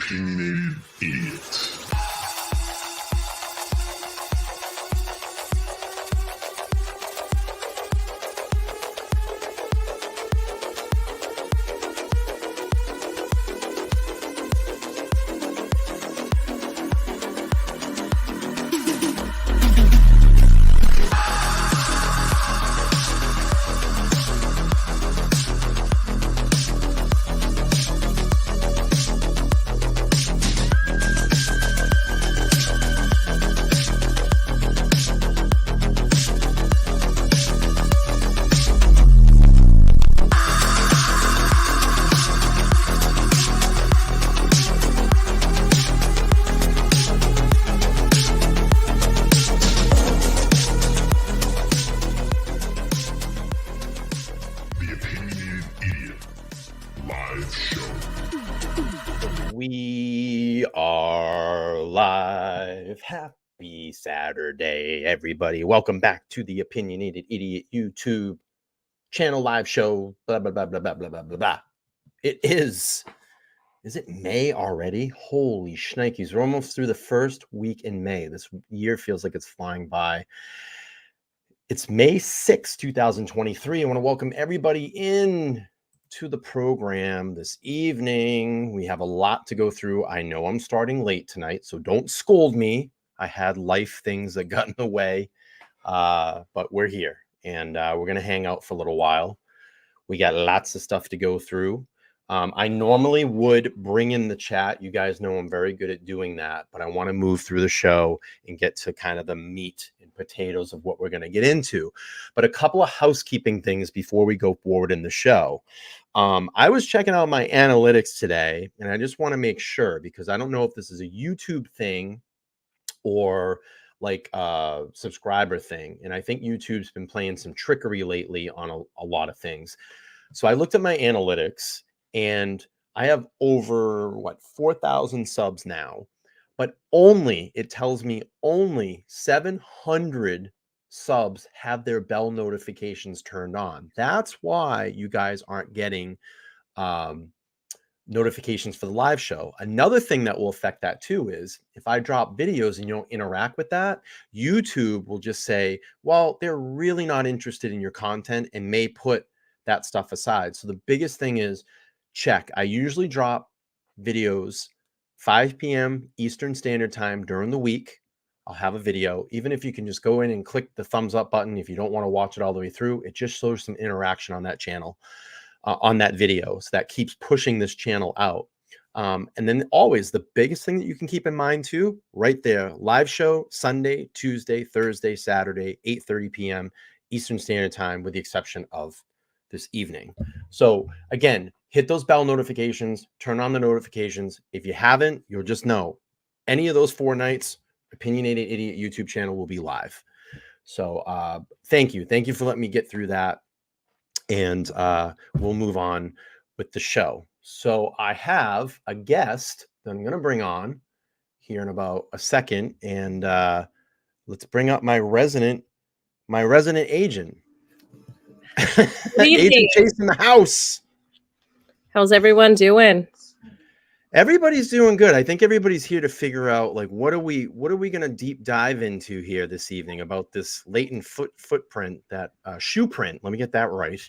Opinionated Idiot. The Opinionated Idiot live show. We are live. Happy Saturday, everybody. Welcome back to the Opinionated Idiot YouTube channel live show. Blah, blah, blah, blah, blah, blah, blah, blah, blah. It is it May already? Holy shnikes. We're almost through the first week in May. This year feels like it's flying by. It's May 6th, 2023. I want to welcome everybody in to the program this evening. We have a lot to go through. I know I'm starting late tonight, so don't scold me. I had life things that got in the way, but we're here, and we're going to hang out for a little while. We got lots of stuff to go through. I normally would bring in the chat. You guys know I'm very good at doing that, but I want to move through the show and get to kind of the meat and potatoes of what we're going to get into. But a couple of housekeeping things before we go forward in the show. I was checking out my analytics today, and I just want to make sure, because I don't know if this is a YouTube thing or like a subscriber thing. And I think YouTube's been playing some trickery lately on a lot of things. So I looked at my analytics, and I have over 4,000 subs now, but it tells me only 700 subs have their bell notifications turned on. That's why you guys aren't getting notifications for the live show. Another thing that will affect that too is if I drop videos and you don't interact with that, YouTube will just say, well, they're really not interested in your content and may put that stuff aside. So the biggest thing is check. I usually drop videos 5 p.m. Eastern Standard Time during the week. I'll have a video. Even if you can just go in and click the thumbs up button, if you don't want to watch it all the way through, it just shows some interaction on that channel, on that video. So that keeps pushing this channel out. And then always the biggest thing that you can keep in mind too, right there, live show Sunday, Tuesday, Thursday, Saturday, 8:30 p.m. Eastern Standard Time, with the exception of this evening. So again, hit those bell notifications, turn on the notifications. If you haven't, you'll just know any of those 4 nights, Opinionated Idiot YouTube channel will be live. So thank you. Thank you for letting me get through that. And we'll move on with the show. So I have a guest that I'm going to bring on here in about a second. And let's bring up my resident agent. Agent Chase in the house. How's everyone doing? Everybody's doing good. I think everybody's here to figure out, like, what are we going to deep dive into here this evening about this latent footprint, that shoe print. Let me get that right.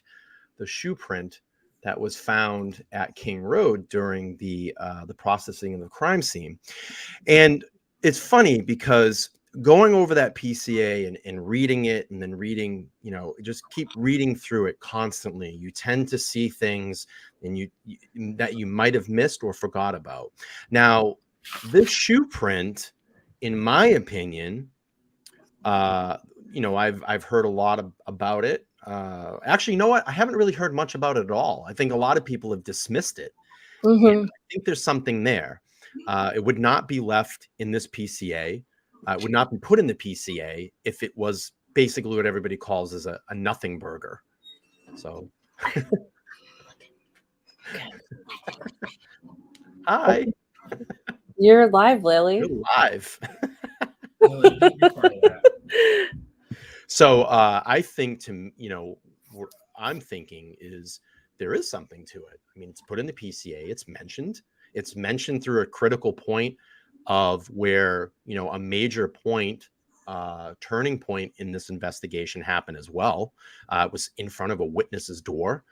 The shoe print that was found at King Road during the processing of the crime scene. And it's funny because going over that PCA and reading it, and then reading, just keep reading through it constantly, you tend to see things that you might have missed or forgot about. Now, this shoe print, in my opinion, I've heard a lot about it. Actually, you know what? I haven't really heard much about it at all. I think a lot of people have dismissed it. Mm-hmm. I think there's something there. It would not be left in this PCA. It would not be put in the PCA if it was basically what everybody calls as a nothing burger. So, hi. You're live, Lily. You're live. So I think what I'm thinking is there is something to it. I mean, it's put in the PCA. It's mentioned. It's mentioned through a critical point of where, you know, a major point, turning point in this investigation happened as well. It was in front of a witness's door.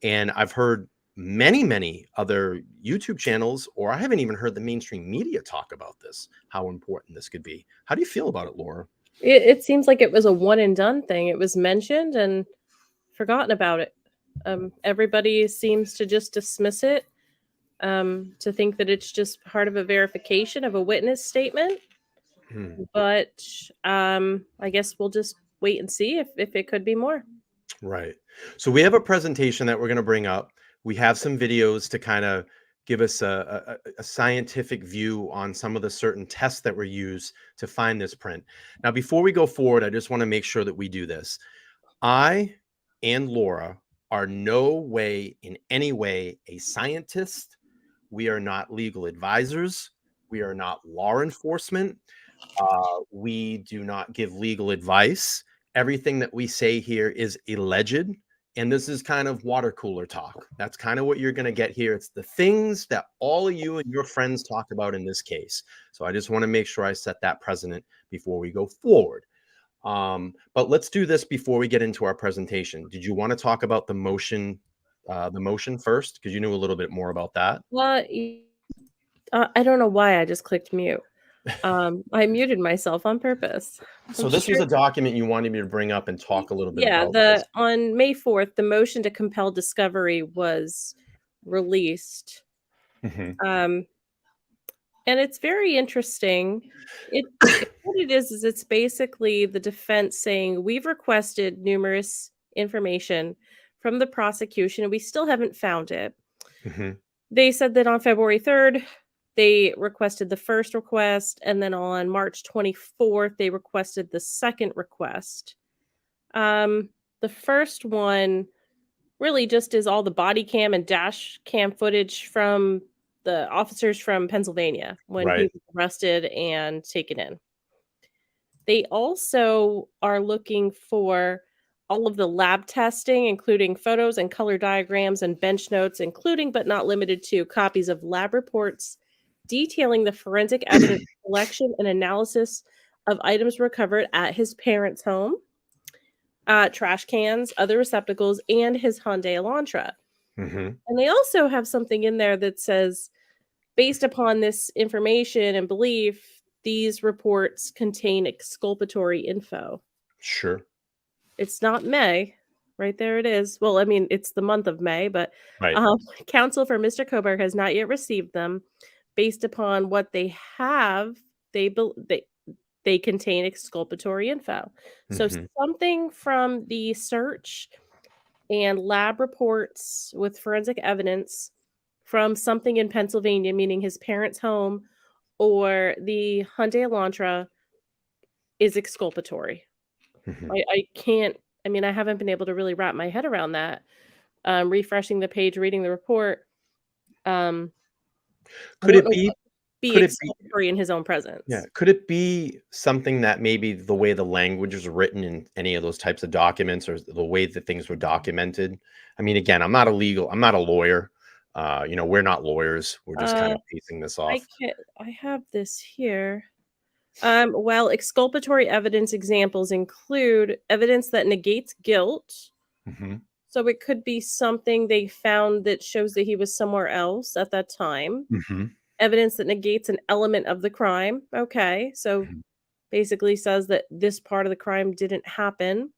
And I've heard many other YouTube channels, or I haven't even heard the mainstream media talk about this, how important this could be. How do you feel about it, Laura? It seems like it was a one and done thing. It was mentioned and forgotten about it. Everybody seems to just dismiss it, to think that it's just part of a verification of a witness statement. But I guess we'll just wait and see if it could be more. Right. So we have a presentation that we're going to bring up. We have some videos to kind of give us a scientific view on some of the certain tests that were used to find this print. Now, before we go forward, I just want to make sure that we do this. I and Laura are no way, in any way, a scientist. We are not legal advisors. We are not law enforcement. We do not give legal advice. Everything that we say here is alleged. And this is kind of water cooler talk. That's kind of what you're going to get here. It's the things that all of you and your friends talk about in this case. So I just want to make sure I set that precedent before we go forward. But let's do this before we get into our presentation. Did you want to talk about the motion first? Because you knew a little bit more about that. Well, I don't know why I just clicked mute. I muted myself on purpose. So this was a document you wanted me to bring up and talk a little bit about. Yeah, on May 4th, the motion to compel discovery was released. And it's very interesting. What it is it's basically the defense saying we've requested numerous information from the prosecution and we still haven't found it. They said that on February 3rd, they requested the first request, and then on March 24th, they requested the second request. The first one really just is all the body cam and dash cam footage from the officers from Pennsylvania when he was arrested and taken in. They also are looking for all of the lab testing, including photos and color diagrams and bench notes, including but not limited to copies of lab reports detailing the forensic evidence collection and analysis of items recovered at his parents' home, trash cans, other receptacles, and his Hyundai Elantra. And they also have something in there that says, based upon this information and belief, these reports contain exculpatory info. Sure. It's not May. Right there it is. Well, I mean, it's the month of May, but counsel for Mr. Kohberger has not yet received them. Based upon what they have, they contain exculpatory info. So something from the search and lab reports with forensic evidence from something in Pennsylvania, meaning his parents' home or the Hyundai Elantra, is exculpatory. I can't, I mean, I haven't been able to really wrap my head around that. Refreshing the page, reading the report. Could it be exculpatory in his own presence? Yeah. Could it be something that maybe the way the language is written in any of those types of documents or the way that things were documented? I mean, again, I'm not a lawyer. You know, we're not lawyers. We're just kind of piecing this off. I have this here. Well, exculpatory evidence examples include evidence that negates guilt. So it could be something they found that shows that he was somewhere else at that time. Evidence that negates an element of the crime. Okay, so basically says that this part of the crime didn't happen.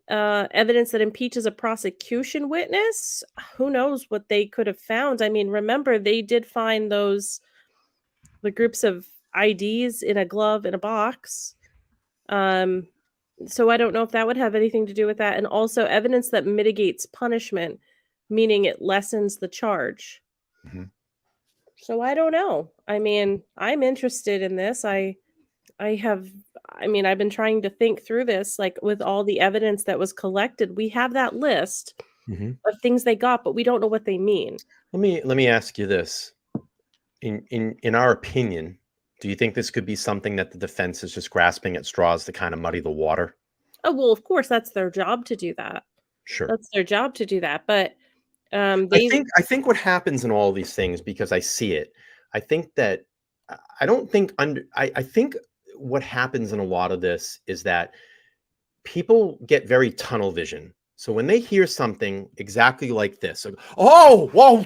Evidence that impeaches a prosecution witness. Who knows what they could have found? I mean, remember, they did find the groups of IDs in a glove in a box. So I don't know if that would have anything to do with that. And also evidence that mitigates punishment, meaning it lessens the charge. So I don't know. I mean, I'm interested in this. I've been trying to think through this, like with all the evidence that was collected. We have that list of things they got, but we don't know what they mean. Let me ask you this. In our opinion, do you think this could be something that the defense is just grasping at straws to kind of muddy the water? Oh, well, of course, that's their job to do that. Sure. That's their job to do that. But I think what happens in all these things, because I see it, I think that I don't think I think what happens in a lot of this is that people get very tunnel vision. So when they hear something exactly like this, like, oh, whoa,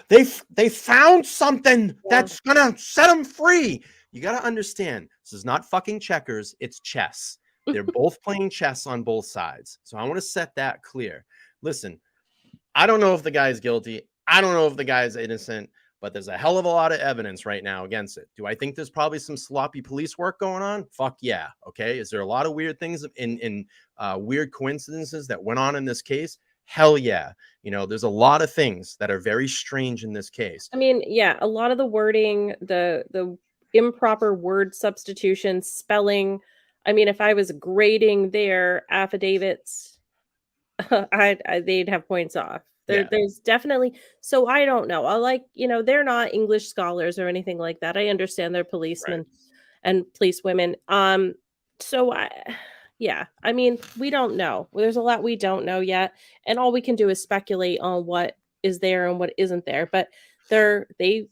they found something that's gonna set them free. You got to understand, this is not fucking checkers, it's chess. They're both playing chess on both sides. So I want to set that clear. Listen, I don't know if the guy's guilty. I don't know if the guy's innocent, but there's a hell of a lot of evidence right now against it. Do I think there's probably some sloppy police work going on? Fuck yeah. Okay. Is there a lot of weird things in weird coincidences that went on in this case? Hell yeah. You know, there's a lot of things that are very strange in this case. I mean, yeah, a lot of the wording, the improper word substitution, spelling. I mean, if I was grading their affidavits, they'd have points off. There's definitely, so I don't know. I like, they're not English scholars or anything like that. I understand they're policemen and police women. So yeah, I mean, we don't know. There's a lot we don't know yet, and all we can do is speculate on what is there and what isn't there. But they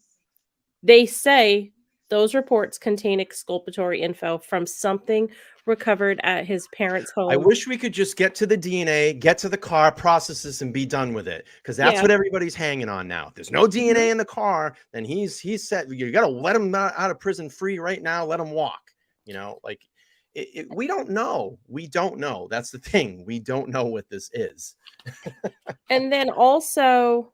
say those reports contain exculpatory info from something recovered at his parents' home. I wish we could just get to the DNA, get to the car, process this, and be done with it. Because that's what everybody's hanging on now. If there's no DNA in the car, then he's said, you got to let him out of prison free right now. Let him walk. Like we don't know. We don't know. That's the thing. We don't know what this is. And then also,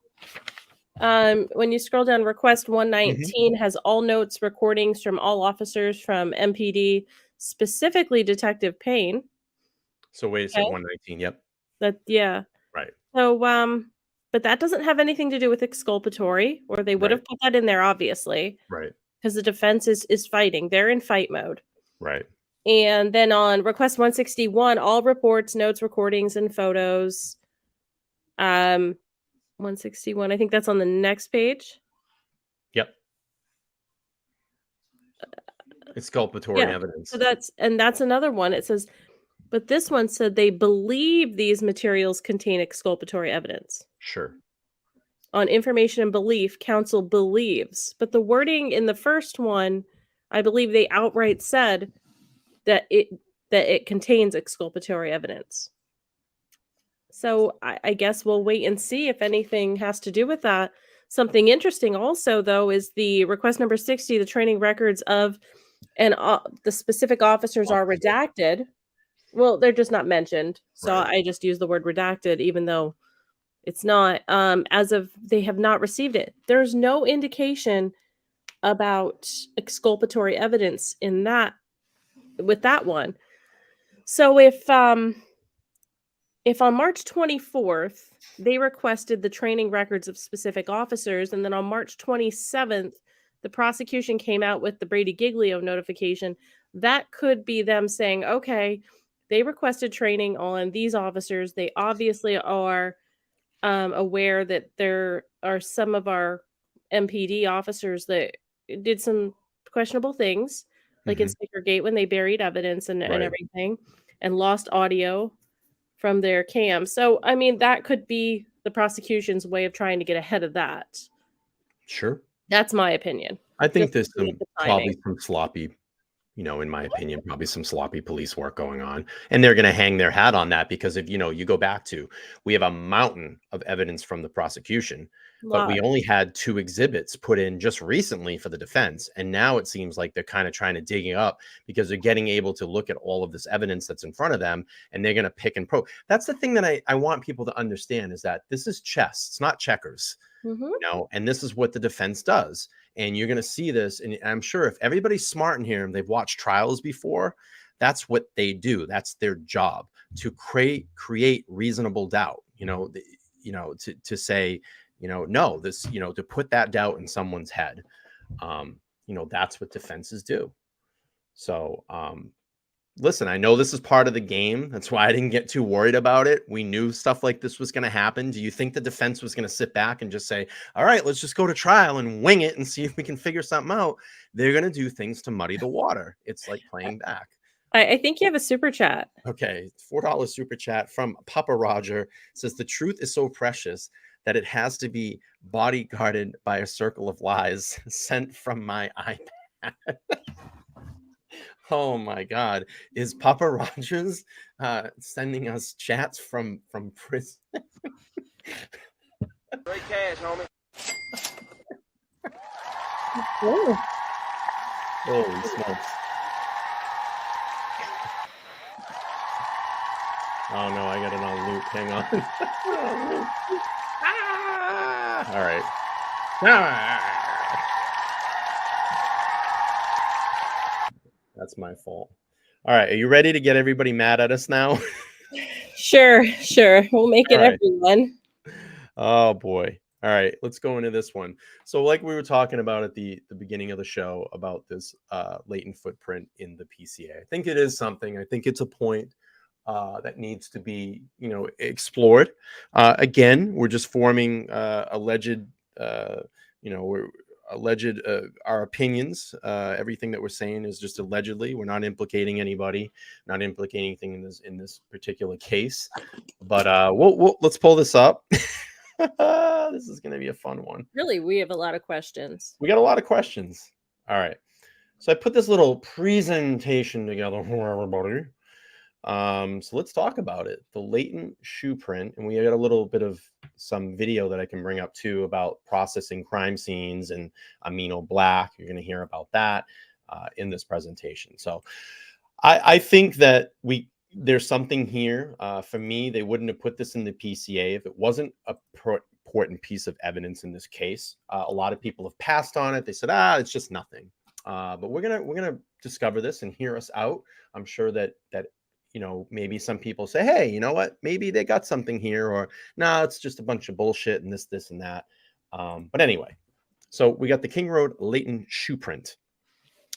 when you scroll down, request 119 has all notes, recordings from all officers from MPD, specifically Detective Payne. So wait a second, 119. Yep. Right. So, but that doesn't have anything to do with exculpatory, or they would have put that in there, obviously. Right. Because the defense is fighting. They're in fight mode. Right. And then on request 161, all reports, notes, recordings, and photos. 161, I think that's on the next page. Yep. Exculpatory evidence. So that's another one. It says, but this one said they believe these materials contain exculpatory evidence. Sure. On information and belief, counsel believes. But the wording in the first one, I believe they outright said that it contains exculpatory evidence. So I guess we'll wait and see if anything has to do with that. Something interesting also, though, is the request number 60, the training records of the specific officers are redacted. Well, they're just not mentioned. So I just use the word redacted, even though it's not. As of they have not received it. There's no indication about exculpatory evidence in that with that one. So if on March 24th, they requested the training records of specific officers, and then on March 27th, the prosecution came out with the Brady Giglio notification, that could be them saying, okay, they requested training on these officers. They obviously are aware that there are some of our MPD officers that did some questionable things, like in Sticker Gate when they buried evidence and everything, and lost audio from their cam. So, I mean, that could be the prosecution's way of trying to get ahead of that. Sure. That's my opinion. I think there's probably some sloppy, in my opinion, probably some sloppy police work going on. And they're going to hang their hat on that because if, you go back to, we have a mountain of evidence from the prosecution, but we only had 2 exhibits put in just recently for the defense. And now it seems like they're kind of trying to dig it up because they're getting able to look at all of this evidence that's in front of them and they're going to pick and probe. That's the thing that I want people to understand is that this is chess. It's not checkers, and this is what the defense does. And you're going to see this. And I'm sure if everybody's smart in here and they've watched trials before, that's what they do. That's their job, to create reasonable doubt, to say, no, this, to put that doubt in someone's head. That's what defenses do. So, listen, I know this is part of the game. That's why I didn't get too worried about it. We knew stuff like this was going to happen. Do you think the defense was going to sit back and just say, all right, let's just go to trial and wing it and see if we can figure something out? They're going to do things to muddy the water. It's like playing back. I think you have a super chat. Okay. $4 super chat from Papa Roger. It says, the truth is so precious that it has to be bodyguarded by a circle of lies sent from my iPad. Oh my God. Is Papa Rogers sending us chats from prison? Great cash, homie. Oh, Holy smokes. Oh no, I got it on loop. Hang on. Ah! All right. Ah! That's my fault. All right. Are you ready to get everybody mad at us now? sure. We'll make it All right. everyone. Oh boy. All right, let's go into this one. So like we were talking about at the beginning of the show about this latent footprint in the PCA. I think it is something. I think it's a point that needs to be, explored. Again, we're just forming alleged, our opinions. Everything that we're saying is just allegedly. We're not implicating anybody, not implicating anything in this particular case. But let's pull this up. This is going to be a fun one. Really, we have a lot of questions. We got a lot of questions. All right. So I put this little presentation together for everybody. So let's talk about it. The latent shoe print. And we got a little bit of some video that I can bring up too about processing crime scenes and amino black. You're going to hear about that in this presentation. So I think that there's something here. For me, they wouldn't have put this in the PCA if it wasn't a important piece of evidence in this case. A lot of people have passed on it. They said, it's just nothing. But we're gonna discover this and hear us out. I'm sure that maybe some people say, hey, you know what? Maybe they got something here, or no, it's just a bunch of bullshit and this and that. But anyway, so we got the King Road latent shoe print.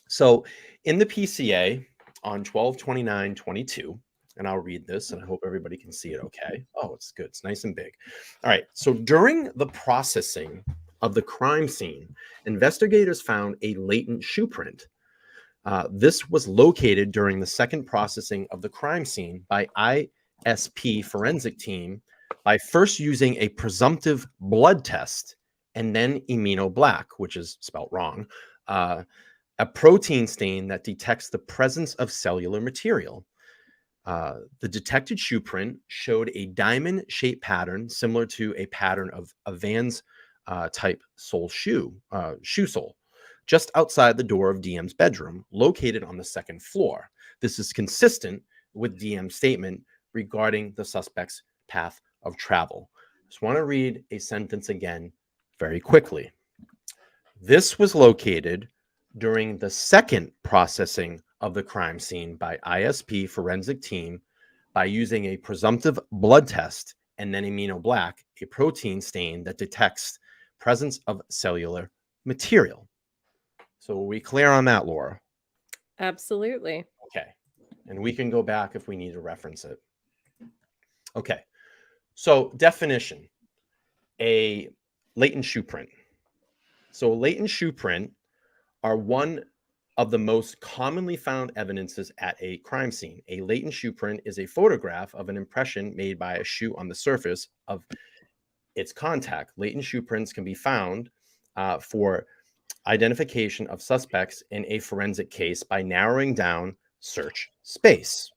So in the PCA on 12/29/22, and I'll read this and I hope everybody can see it okay. Oh, it's good. It's nice and big. All right. So during the processing of the crime scene, investigators found a latent shoe print. This was located during the second processing of the crime scene by ISP forensic team by first using a presumptive blood test and then immunoblack, which is spelled wrong, a protein stain that detects the presence of cellular material. The detected shoe print showed a diamond-shaped pattern similar to a pattern of a Vans type sole shoe sole, just outside the door of DM's bedroom, located on the second floor. This is consistent with DM's statement regarding the suspect's path of travel. Just want to read a sentence again very quickly. This was located during the second processing of the crime scene by ISP forensic team by using a presumptive blood test and then immunoblack, a protein stain that detects presence of cellular material. So are we clear on that, Laura? Absolutely. Okay. And we can go back if we need to reference it. Okay. So definition, a latent shoe print. So a latent shoe print are one of the most commonly found evidences at a crime scene. A latent shoe print is a photograph of an impression made by a shoe on the surface of its contact. Latent shoe prints can be found for identification of suspects in a forensic case by narrowing down search space.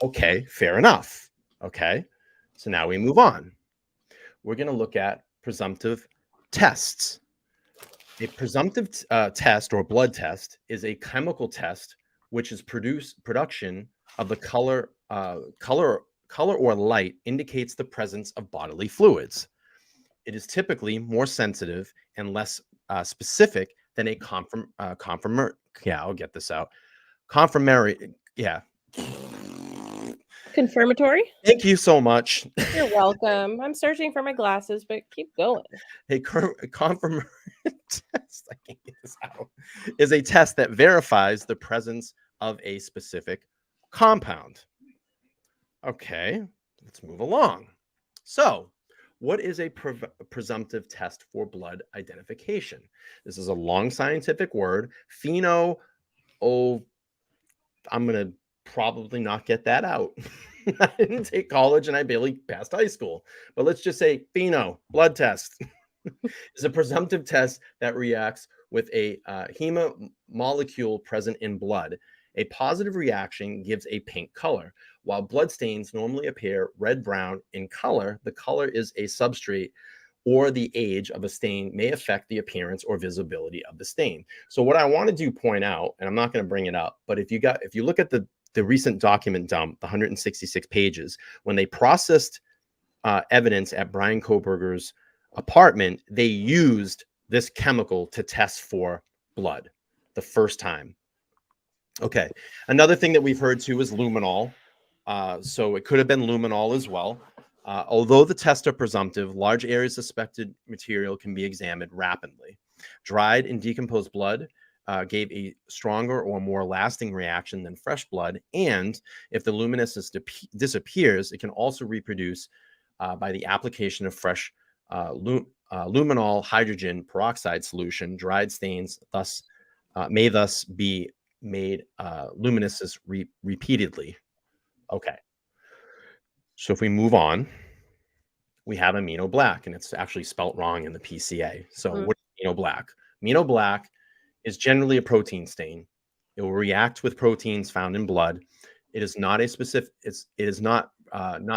Okay, fair enough. Okay, so now we move on. We're going to look at presumptive tests. A presumptive test or blood test is a chemical test which is production of the color or light indicates the presence of bodily fluids. It is typically more sensitive and less specific than a confirmatory. Yeah, I'll get this out. Confirmatory. Yeah. Confirmatory. Thank you so much. You're welcome. I'm searching for my glasses, but keep going. A confirmatory test, I can't get this out, is a test that verifies the presence of a specific compound. Okay, let's move along. So, what is a presumptive test for blood identification? This is a long scientific word. I'm going to probably not get that out. I didn't take college and I barely passed high school. But let's just say pheno, blood test, is a presumptive test that reacts with a hema molecule present in blood. A positive reaction gives a pink color. While blood stains normally appear red-brown in color, the color is a substrate or the age of a stain may affect the appearance or visibility of the stain. So what I want to point out, and I'm not going to bring it up, but if you look at the recent document dump, the 166 pages, when they processed evidence at Bryan Kohberger's apartment, they used this chemical to test for blood the first time. Okay, another thing that we've heard too is luminol. So it could have been luminol as well. Although the tests are presumptive, large areas of suspected material can be examined rapidly. Dried and decomposed blood gave a stronger or more lasting reaction than fresh blood. And if the luminescence disappears, it can also reproduce by the application of fresh luminol hydrogen peroxide solution. Dried stains may thus be made luminescence repeatedly. Okay. So if we move on, we have amino black, and it's actually spelt wrong in the PCA. So what is amino black? Amino black is generally a protein stain. It will react with proteins found in blood. It is not a specific. It is not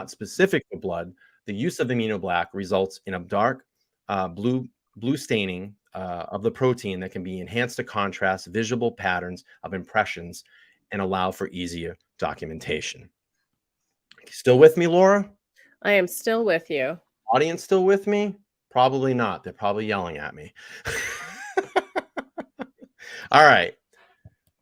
specific to blood. The use of amino black results in a dark blue staining of the protein that can be enhanced to contrast visual patterns of impressions and allow for easier documentation. Still with me, Laura? I am still with you. Audience still with me? Probably not. They're probably yelling at me. All right.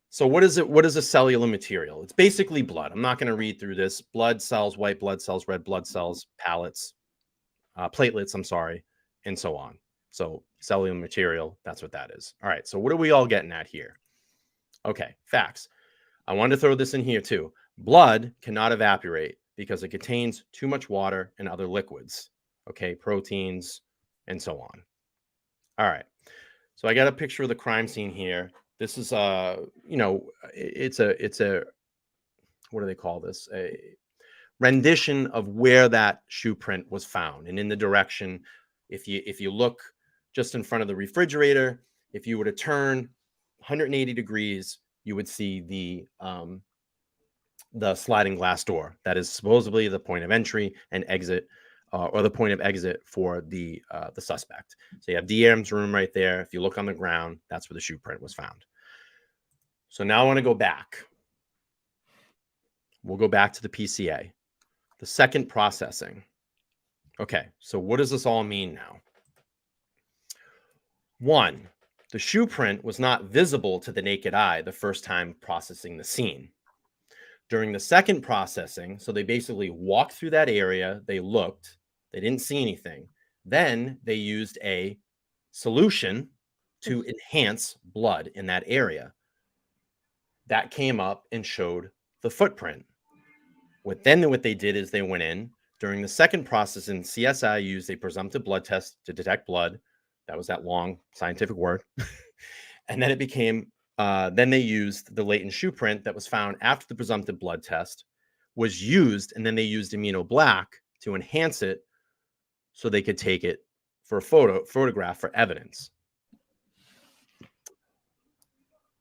So what is it? What is a cellular material? It's basically blood. I'm not going to read through this. Blood cells, white blood cells, red blood cells, platelets, I'm sorry, and so on. So cellular material, that's what that is. All right. So what are we all getting at here? Okay. Facts. I wanted to throw this in here too. Blood cannot evaporate because it contains too much water and other liquids, okay, proteins, and so on. All right. So I got a picture of the crime scene here. This is it's a what do they call this? A rendition of where that shoe print was found, and in the direction. If you look just in front of the refrigerator, if you were to turn 180 degrees, you would see the sliding glass door that is supposedly the point of entry and exit, or the point of exit for the suspect. So you have DM's room right there. If you look on the ground, that's where the shoe print was found. So now I want to go back. We'll go back to the PCA, the second processing. Okay, so what does this all mean now? One, the shoe print was not visible to the naked eye the first time processing the scene. During the second processing, so they basically walked through that area, they looked, they didn't see anything. Then they used a solution to enhance blood in that area. That came up and showed the footprint. What they did is they went in. During the second processing, CSI used a presumptive blood test to detect blood. That was that long scientific word. And then it became then they used the latent shoe print that was found after the presumptive blood test was used, and then they used amino black to enhance it so they could take it for a photograph for evidence.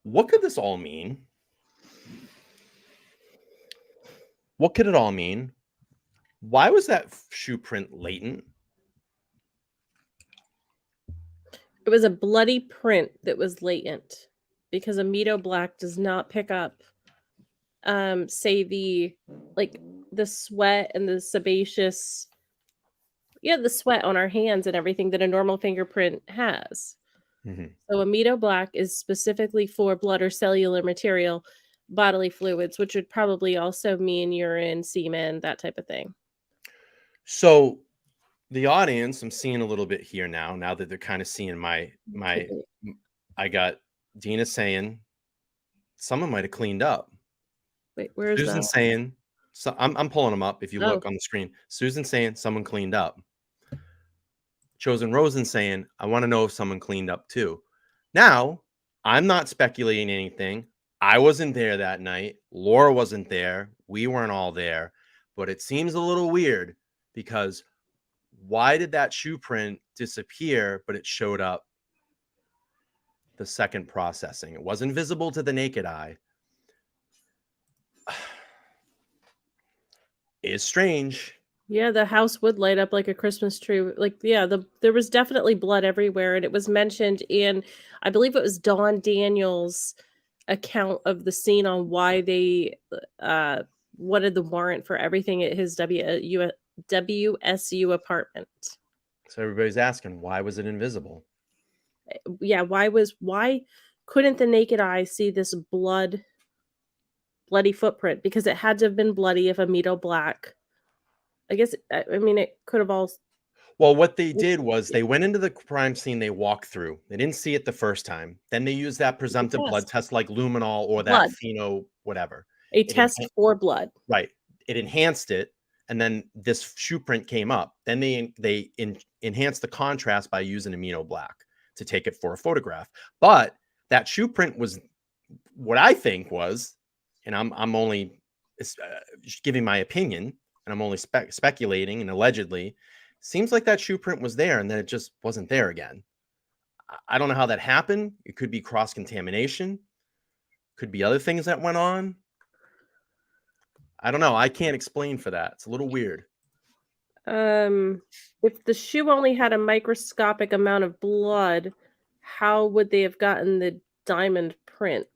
What could this all mean? What could it all mean? Why was that shoe print latent? It was a bloody print that was latent because amino black does not pick up, say the sweat and the sebaceous, the sweat on our hands and everything that a normal fingerprint has. Mm-hmm. So amino black is specifically for blood or cellular material, bodily fluids, which would probably also mean urine, semen, that type of thing. So the audience, I'm seeing a little bit here now that they're kind of seeing I got Dina saying someone might have cleaned up. Wait, where's Susan saying, so I'm pulling them up if you look on the screen. Susan saying someone cleaned up. Chosen Rosen saying, I want to know if someone cleaned up too. Now, I'm not speculating anything. I wasn't there that night. Laura wasn't there. We weren't all there. But it seems a little weird because why did that shoe print disappear, but it showed up the second processing? It wasn't visible to the naked eye. It's strange. Yeah, the house would light up like a Christmas tree. Like, yeah, there was definitely blood everywhere, and it was mentioned in, I believe it was Don Daniels' account of the scene on why they wanted the warrant for everything at his WSU apartment. So everybody's asking, why was it invisible? Yeah, why couldn't the naked eye see this bloody footprint? Because it had to have been bloody if Amito Black. I guess, I mean, it could have all. Well, what they did was they went into the crime scene, they walked through. They didn't see it the first time. Then they used that presumptive blood test like luminol or that Blood. pheno whatever. A test for blood. Right. It enhanced it, and then this shoe print came up. Then they enhanced the contrast by using amino black to take it for a photograph. But that shoe print was what I think was, and I'm only giving my opinion, and I'm only speculating and allegedly. Seems like that shoe print was there and then it just wasn't there again. I don't know how that happened. It could be cross-contamination. Could be other things that went on. I don't know. I can't explain for that. It's a little weird. If the shoe only had a microscopic amount of blood, how would they have gotten the diamond print?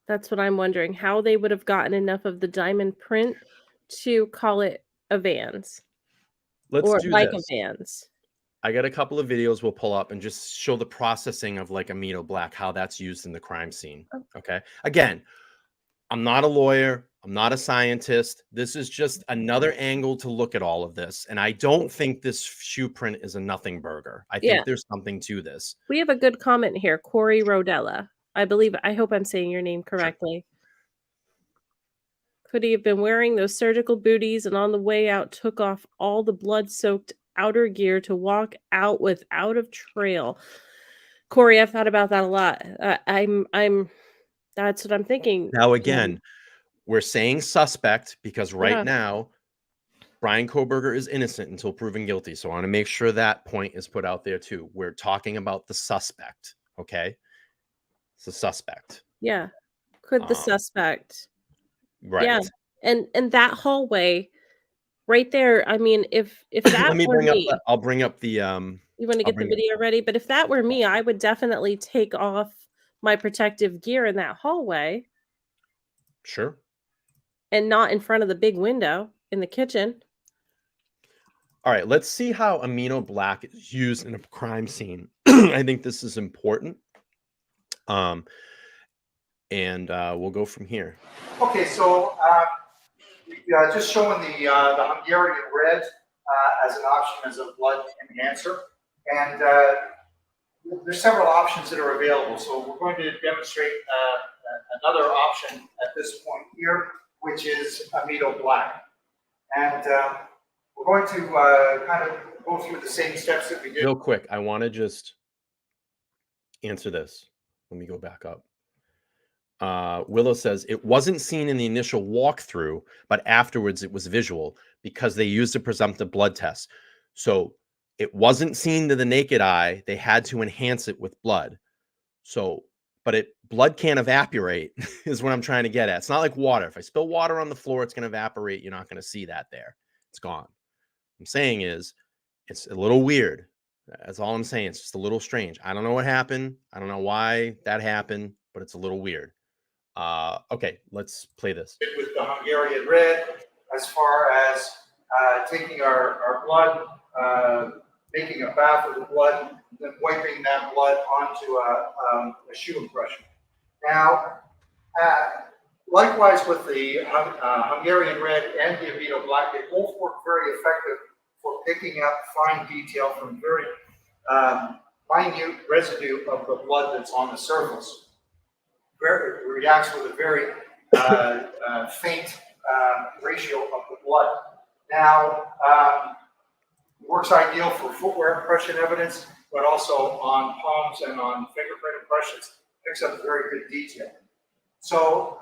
That's what I'm wondering. How they would have gotten enough of the diamond print to call it a Vans. Let's or do like this. a Vans. I got a couple of videos we'll pull up and just show the processing of like amino black, how that's used in the crime scene. Okay. Again, I'm not a lawyer. I'm not a scientist. This is just another angle to look at all of this. And I don't think this shoe print is a nothing burger. I think there's something to this. We have a good comment here. Corey Rodella. I hope I'm saying your name correctly. Sure. Could he have been wearing those surgical booties and on the way out took off all the blood-soaked outer gear to walk out without a trail? Corey, I've thought about that a lot. That's what I'm thinking. Now, again, we're saying suspect because now Bryan Kohberger is innocent until proven guilty. So I want to make sure that point is put out there too. We're talking about the suspect. Okay. It's a suspect. Yeah. Could the suspect. Right. Yeah. And that hallway right there. I mean, if that let me were bring me, up I'll bring up the you want to get the video ready, but if that were me, I would definitely take off my protective gear in that hallway. Sure. And not in front of the big window in the kitchen. All right, let's see how amino black is used in a crime scene. I think this is important. And we'll go from here. Okay, so just showing the Hungarian red as an option as a blood enhancer. And there's several options that are available. So we're going to demonstrate another option at this point here, which is amino black. And we're going to kind of go through the same steps that we did. Real quick, I want to just answer this. Let me go back up. Willow says it wasn't seen in the initial walkthrough, but afterwards it was visual because they used a presumptive blood test. So it wasn't seen to the naked eye. They had to enhance it with blood. So, but blood can't evaporate is what I'm trying to get at. It's not like water. If I spill water on the floor, it's going to evaporate. You're not going to see that there. It's gone. What I'm saying is it's a little weird. That's all I'm saying. It's just a little strange. I don't know what happened. I don't know why that happened, but it's a little weird. Okay, let's play this. With the Hungarian red, as far as taking our blood, making a bath of the blood, then wiping that blood onto a shoe impression. Now, likewise with the Hungarian red and the amino black, they both work very effective for picking up fine detail from very minute residue of the blood that's on the surface. It reacts with a very faint ratio of the blood. Now, works ideal for footwear impression evidence, but also on palms and on fingerprint impressions. Picks up very good detail. So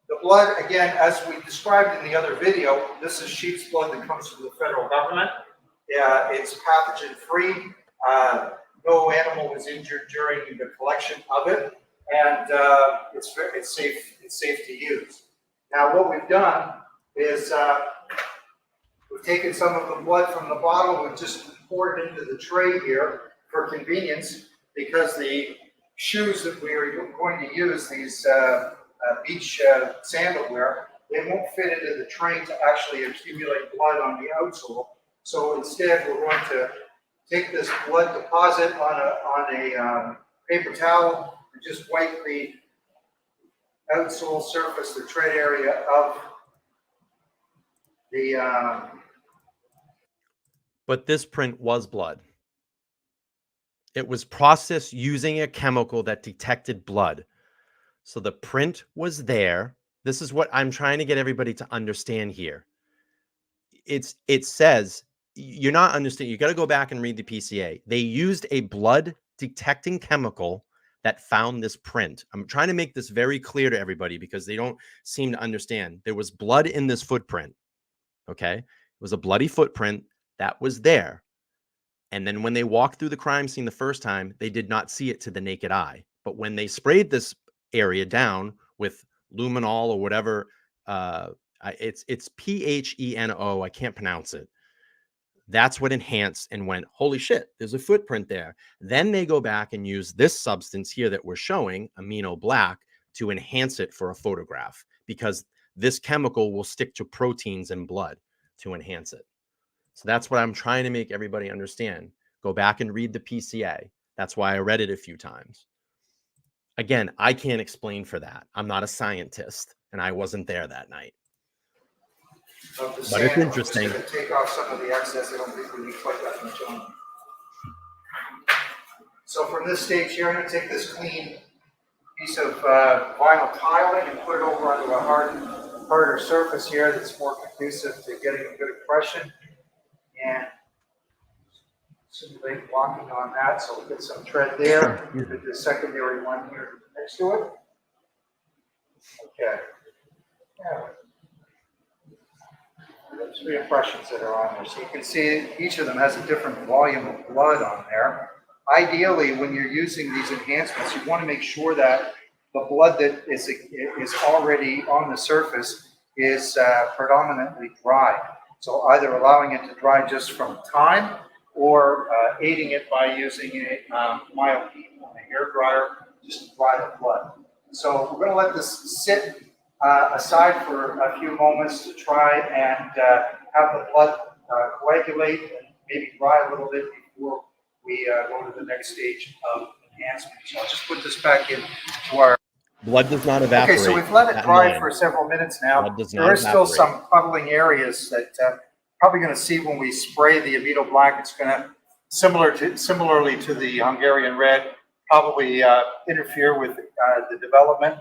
the blood, again, as we described in the other video, this is sheep's blood that comes from the federal government. It's pathogen-free. No animal was injured during the collection of it, and it's safe to use. Now, what we've done is we've taken some of the blood from the bottle. We've just poured it into the tray here for convenience, because the shoes that we are going to use, these beach sandal wear, they won't fit into the tray to actually accumulate blood on the outsole. So instead, we're going to take this blood deposit on a paper towel and just wipe the outsole surface, the tread area of the. But this print was blood. It was processed using a chemical that detected blood. So the print was there. This is what I'm trying to get everybody to understand here. It says, you're not understanding. You got to go back and read the PCA. They used a blood detecting chemical that found this print. I'm trying to make this very clear to everybody because they don't seem to understand. There was blood in this footprint. Okay. It was a bloody footprint that was there. And then when they walked through the crime scene the first time, they did not see it to the naked eye. But when they sprayed this area down with luminol or whatever, it's PHENO. I can't pronounce it. That's what enhanced and went, holy shit, there's a footprint there. Then they go back and use this substance here that we're showing, amino black, to enhance it for a photograph, because this chemical will stick to proteins in blood to enhance it. So that's what I'm trying to make everybody understand. Go back and read the PCA. That's why I read it a few times. Again, I can't explain for that. I'm not a scientist, and I wasn't there that night. But it's interesting. I'm just going to take off some of the excess. I don't think we need quite that much on. So from this stage here, I'm going to take this clean piece of vinyl tiling and put it over onto a harder surface here that's more conducive to getting a good impression. And simulate walking on that, so we'll get some tread there. Get the secondary one here next to it. Okay. Yeah. There's 3 impressions that are on there. So you can see each of them has a different volume of blood on there. Ideally, when you're using these enhancements, you want to make sure that the blood that is already on the surface is predominantly dry. So either allowing it to dry just from time, or aiding it by using a mild heat on a hair dryer just to dry the blood. So we're going to let this sit aside for a few moments to try and have the blood coagulate and maybe dry a little bit before we go to the next stage of enhancement. So I'll just put this back into our... Blood does not evaporate. Okay, so we've let it dry for several minutes now. There are still some puddling areas that probably going to see when we spray the amino black. It's going to, similarly to the Hungarian red, probably interfere with the development.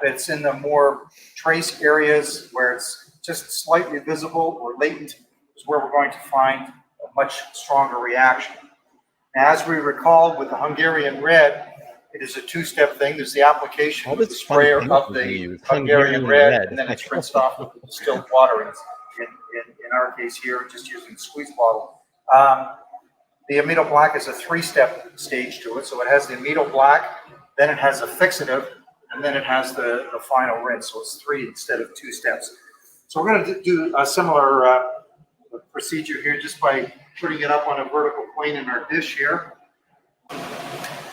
It's in the more trace areas where it's just slightly visible or latent is where we're going to find a much stronger reaction. Now, as we recall with the Hungarian red, it is a 2-step thing. There's the application with the sprayer of the Hungarian red, and then it's rinsed off with distilled water. And in our case here, just using the squeeze bottle. The amino black is a 3-step stage to it. So it has the amino black, then it has a fixative, and then it has the final rinse. So it's 3 instead of 2 steps. So we're going to do a similar procedure here just by putting it up on a vertical plane in our dish here.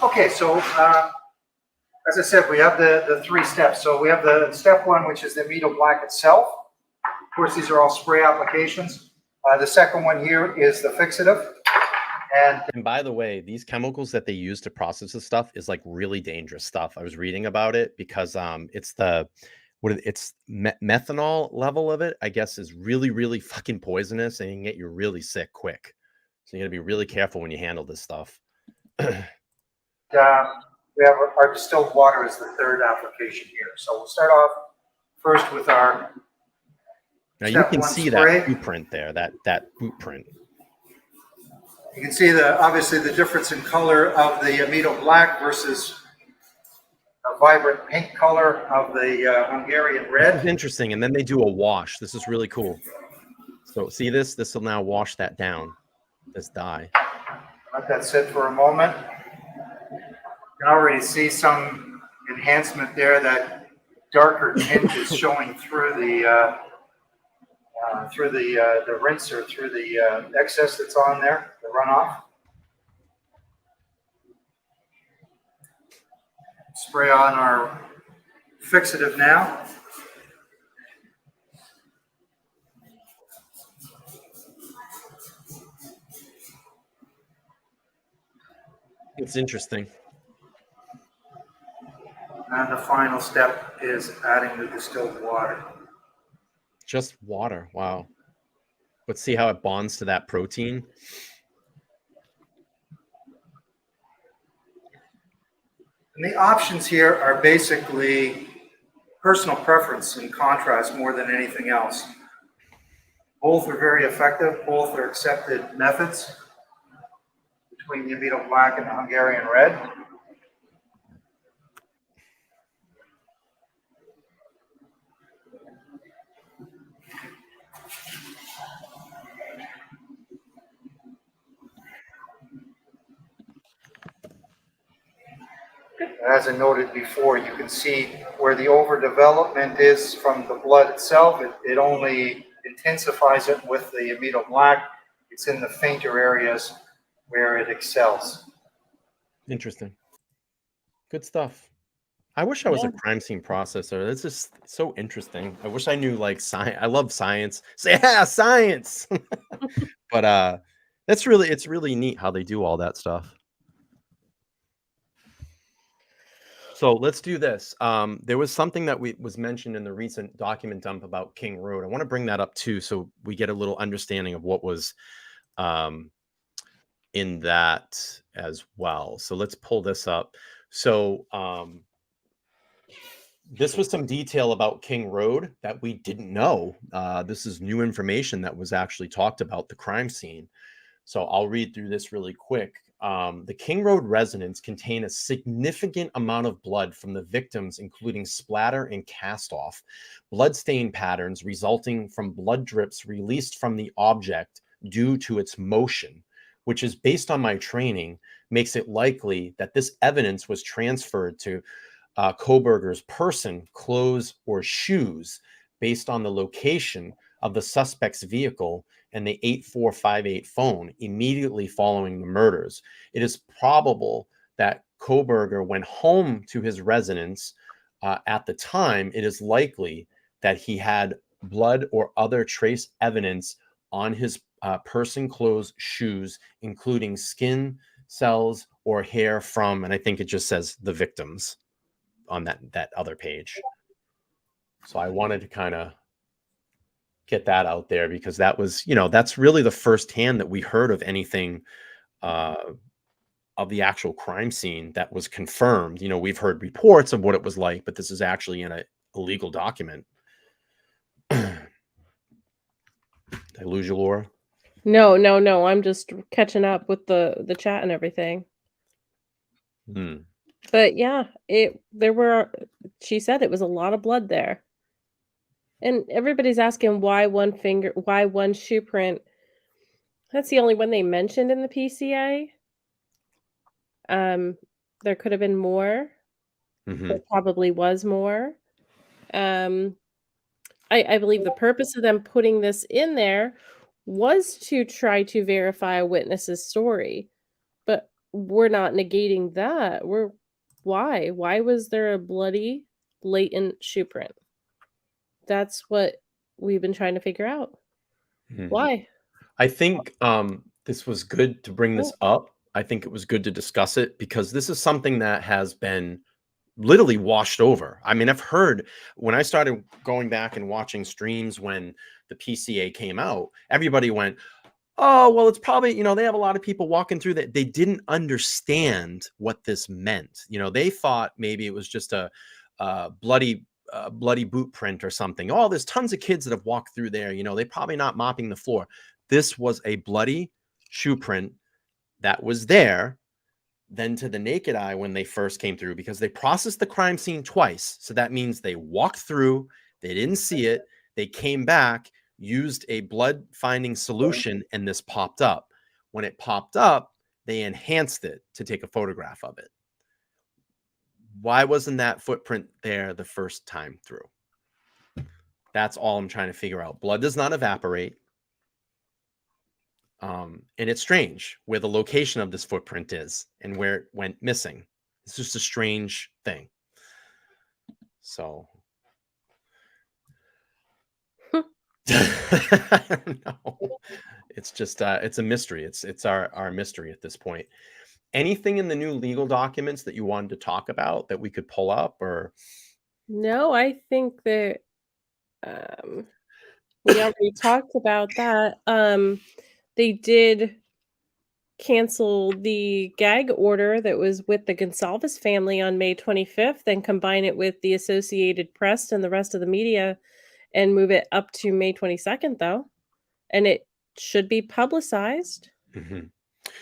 Okay, so as I said, we have the 3 steps. So we have the step 1, which is the amino black itself. Of course, these are all spray applications. The second one here is the fixative. And by the way, these chemicals that they use to process this stuff is like really dangerous stuff. I was reading about it because it's methanol level of it, I guess, is really, really fucking poisonous, and it can get you really sick quick. So you got to be really careful when you handle this stuff. We have our distilled water as the 3rd application here. So we'll start off first with our now you can see spray. That boot print there, that boot print. You can see obviously the difference in color of the Amido black versus a vibrant pink color of the Hungarian This red. is interesting. And then they do a wash. This is really cool. So see this? This will now wash that down, this dye. Let that sit for a moment. You can already see some enhancement there. That darker tint is showing through the rinse or through the excess that's on there, the runoff. Spray on our fixative now. It's interesting. And the final step is adding the distilled water. Just water. Wow. Let's see how it bonds to that protein. And the options here are basically personal preference and contrast more than anything else. Both are very effective. Both are accepted methods between the Amido black and the Hungarian red. As I noted before, you can see where the overdevelopment is from the blood itself. It only intensifies it with the Amido black. It's in the fainter areas where it excels. Interesting. Good stuff. I wish I was a crime scene processor. It's just so interesting. I wish I knew like science. I love science. Say, yeah, science. But it's really neat how they do all that stuff. So let's do this. There was something that was mentioned in the recent document dump about King Road. I want to bring that up too, so we get a little understanding of what was in that as well. So let's pull this up. So this was some detail about King Road that we didn't know. This is new information that was actually talked about the crime scene. So I'll read through this really quick. The King Road residents contain a significant amount of blood from the victims, including splatter and cast-off, blood stain patterns resulting from blood drips released from the object due to its motion, which is based on my training, makes it likely that this evidence was transferred to Kohberger's person, clothes, or shoes based on the location of the suspect's vehicle and the 8458 phone immediately following the murders. It is probable that Kohberger went home to his residence at the time. It is likely that he had blood or other trace evidence on his person, clothes, shoes, including skin cells or hair from, and I think it just says the victims on that other page. So I wanted to kind of get that out there because that was, that's really the first hand that we heard of anything of the actual crime scene that was confirmed. We've heard reports of what it was like, but this is actually in a legal document. Did I lose you, Laura? No. I'm just catching up with the chat and everything. But yeah, she said it was a lot of blood there. And everybody's asking why one shoe print. That's the only one they mentioned in the PCA. There could have been more. There probably was more. I believe the purpose of them putting this in there was to try to verify a witness's story. But we're not negating that. Why? Why was there a bloody, latent shoe print? That's what we've been trying to figure out. Why? I think this was good to bring this up. I think it was good to discuss it because this is something that has been literally washed over. I mean, I've heard when I started going back and watching streams when the PCA came out, everybody went, oh, well, it's probably, they have a lot of people walking through that. They didn't understand what this meant. They thought maybe it was just a bloody boot print or something. Oh, there's tons of kids that have walked through there. They're probably not mopping the floor. This was a bloody shoe print that was there than to the naked eye when they first came through, because they processed the crime scene twice. So that means they walked through, they didn't see it, they came back, used a blood finding solution, and this popped up. When it popped up, they enhanced it to take a photograph of it. Why wasn't that footprint there the first time through? That's all I'm trying to figure out. Blood does not evaporate. And it's strange where the location of this footprint is and where it went missing. It's just a strange thing. So no, it's just it's a mystery. It's our mystery at this point. Anything in the new legal documents that you wanted to talk about that we could pull up? Or No, I think that we already talked about that. They did cancel the gag order that was with the Gonsalves family on May 25th and combine it with the Associated Press and the rest of the media and move it up to May 22nd, though. And it should be publicized.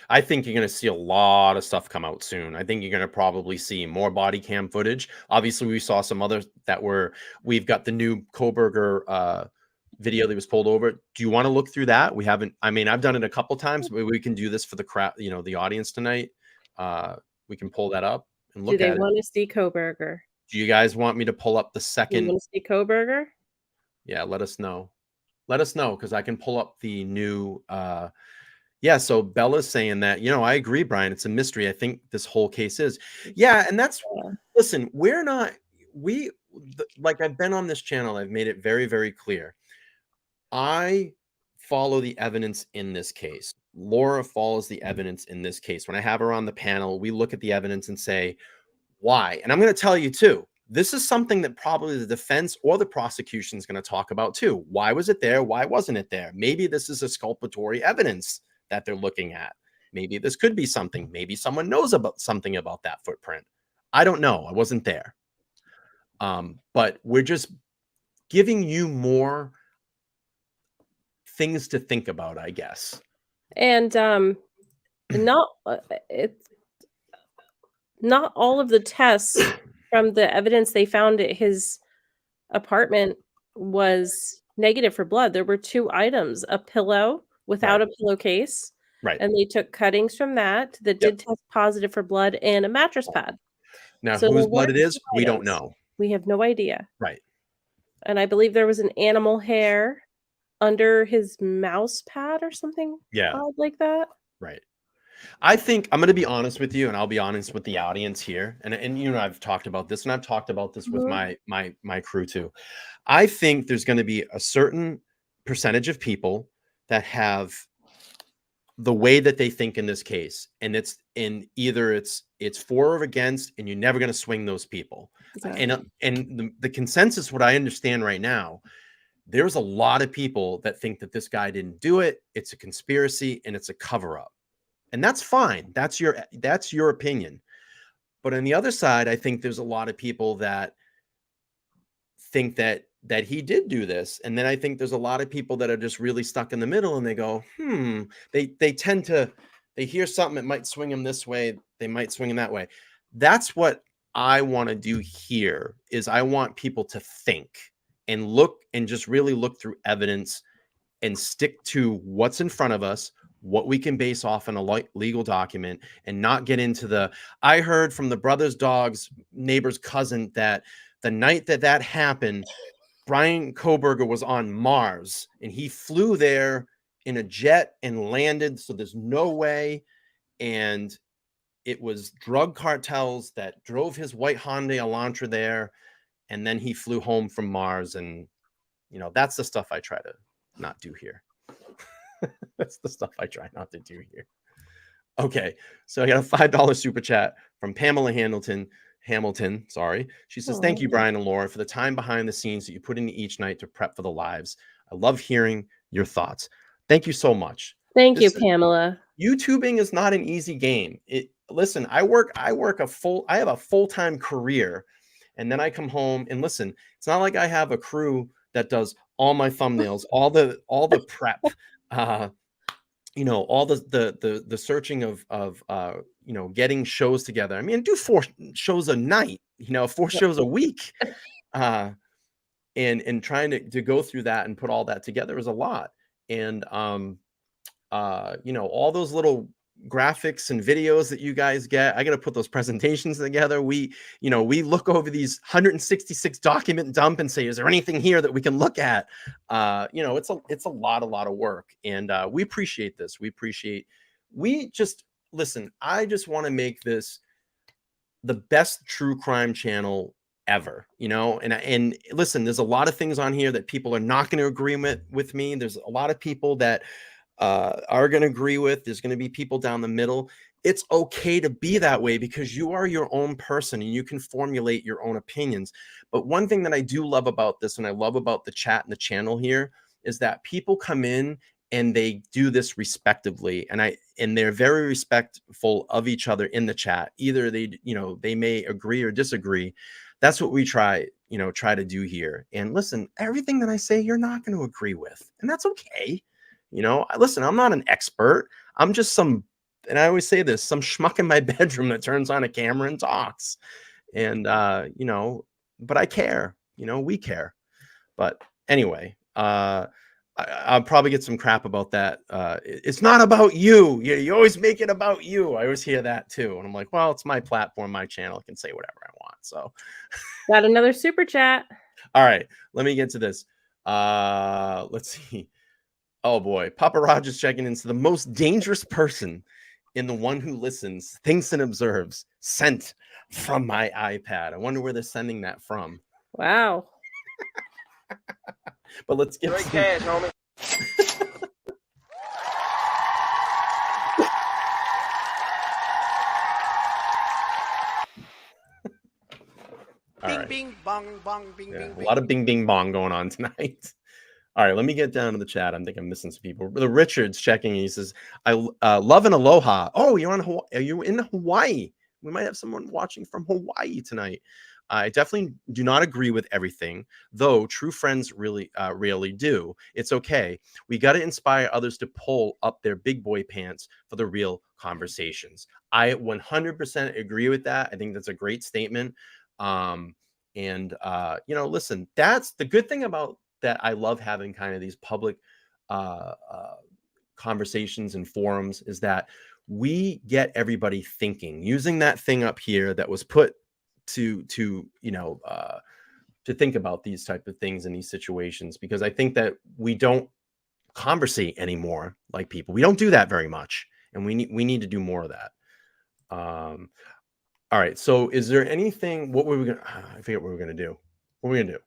I think you're going to see a lot of stuff come out soon. I think you're going to probably see more body cam footage. Obviously, we saw some others that we've got the new Kohberger video that was pulled over. Do you want to look through that? We haven't, I mean, I've done it a couple times, but we can do this for the crowd, the audience tonight. We can pull that up and look at it. Do they want to see Kohberger? Do you guys want me to pull up the second? You want to see Kohberger? Yeah, let us know. Let us know, because I can pull up the new yeah, so Bella's saying that, I agree, Brian. It's a mystery. I think this whole case is. Yeah, and that's, listen, like I've been on this channel, I've made it very, very clear. I follow the evidence in this case. Laura follows the evidence in this case. When I have her on the panel, we look at the evidence and say, why? And I'm going to tell you too, this is something that probably the defense or the prosecution is going to talk about too. Why was it there? Why wasn't it there? Maybe this is exculpatory evidence that they're looking at. Maybe this could be something. Maybe someone knows about something about that footprint. I don't know. I wasn't there. But we're just giving you more things to think about, I guess. And not all of the tests from the evidence they found at his apartment was negative for blood. There were 2 items, a pillow without a pillowcase. Right. And they took cuttings from that did test positive for blood, and a mattress pad. Now, whose blood it is, we don't know. We have no idea. Right. And I believe there was an animal hair under his mouse pad or something odd like that. Right. I think I'm going to be honest with you, and I'll be honest with the audience here. And I've talked about this, and I've talked about this with my crew too. I think there's going to be a certain percentage of people that have the way that they think in this case, and it's in either it's for or against, and you're never going to swing those people. Exactly. And the consensus, what I understand right now, there's a lot of people that think that this guy didn't do it. It's a conspiracy and it's a cover-up. And that's fine. That's your opinion. But on the other side, I think there's a lot of people that think that he did do this. And then I think there's a lot of people that are just really stuck in the middle, and they go, they tend to, they hear something that might swing them this way, they might swing them that way. That's what I want to do here, is I want people to think and look and just really look through evidence and stick to what's in front of us, what we can base off in a legal document, and not get into I heard from the brother's dog's neighbor's cousin that the night that happened, Bryan Kohberger was on Mars, and he flew there in a jet and landed. So there's no way. And it was drug cartels that drove his white Hyundai Elantra there. And then he flew home from Mars. And, that's the stuff I try to not do here. That's the stuff I try not to do here. Okay. So I got a $5 super chat from Pamela Hamilton, sorry. She says, thank you, Brian and Laura, for the time behind the scenes that you put into each night to prep for the lives. I love hearing your thoughts. Thank you so much. Thank you, Pamela. YouTubing is not an easy game. Listen, I have a full-time career, and then I come home and listen, it's not like I have a crew that does all my thumbnails, all the prep. all the searching of getting shows together. I mean, do 4 shows a night, 4 shows a week, and trying to go through that and put all that together is a lot. And all those little graphics and videos that you guys get, I got to put those presentations together. We look over these 166 document dump and say, is there anything here that we can look at? It's a lot of work, and we appreciate this. Listen, I just want to make this the best true crime channel ever, and listen, there's a lot of things on here that people are not going to agree with me. There's a lot of people that are going to agree with. There's going to be people down the middle. It's okay to be that way because you are your own person and you can formulate your own opinions. But one thing that I do love about this, and I love about the chat and the channel here, is that people come in and they do this respectively, and they're very respectful of each other in the chat. Either they may agree or disagree. That's what we try to do here. And listen, everything that I say, you're not going to agree with, and that's okay. Listen, I'm not an expert. I'm just and I always say this, some schmuck in my bedroom that turns on a camera and talks. And, but I care, we care. But anyway, I'll probably get some crap about that. It's not about you. You always make it about you. I always hear that too. And I'm like, well, it's my platform, my channel. I can say whatever I want. So got another super chat. All right, let me get to this. Let's see. Oh boy, Papa Roger's checking into the most dangerous person in the one who listens, thinks, and observes. Sent from my iPad. I wonder where they're sending that from. Wow. But let's get great cash, homie. All right. Bing, bong, bong, bing, Yeah, bing, a bing. lot of bing, bing, bong going on tonight. All right, let me get down to the chat. I think I'm missing some people. The Richard's checking. He says, "I love and aloha." Oh, you're on Hawaii. Are you in Hawaii? We might have someone watching from Hawaii tonight. I definitely do not agree with everything, though true friends really do. It's okay. We got to inspire others to pull up their big boy pants for the real conversations. I 100% agree with that. I think that's a great statement. Listen, that's the good thing about that. I love having kind of these public conversations and forums is that we get everybody thinking, using that thing up here that was put to think about these type of things in these situations, because I think that we don't conversate anymore like people. We don't do that very much, and we need to do more of that. All right, so is there anything, what were we gonna, I forget what we're gonna do. What are we gonna do?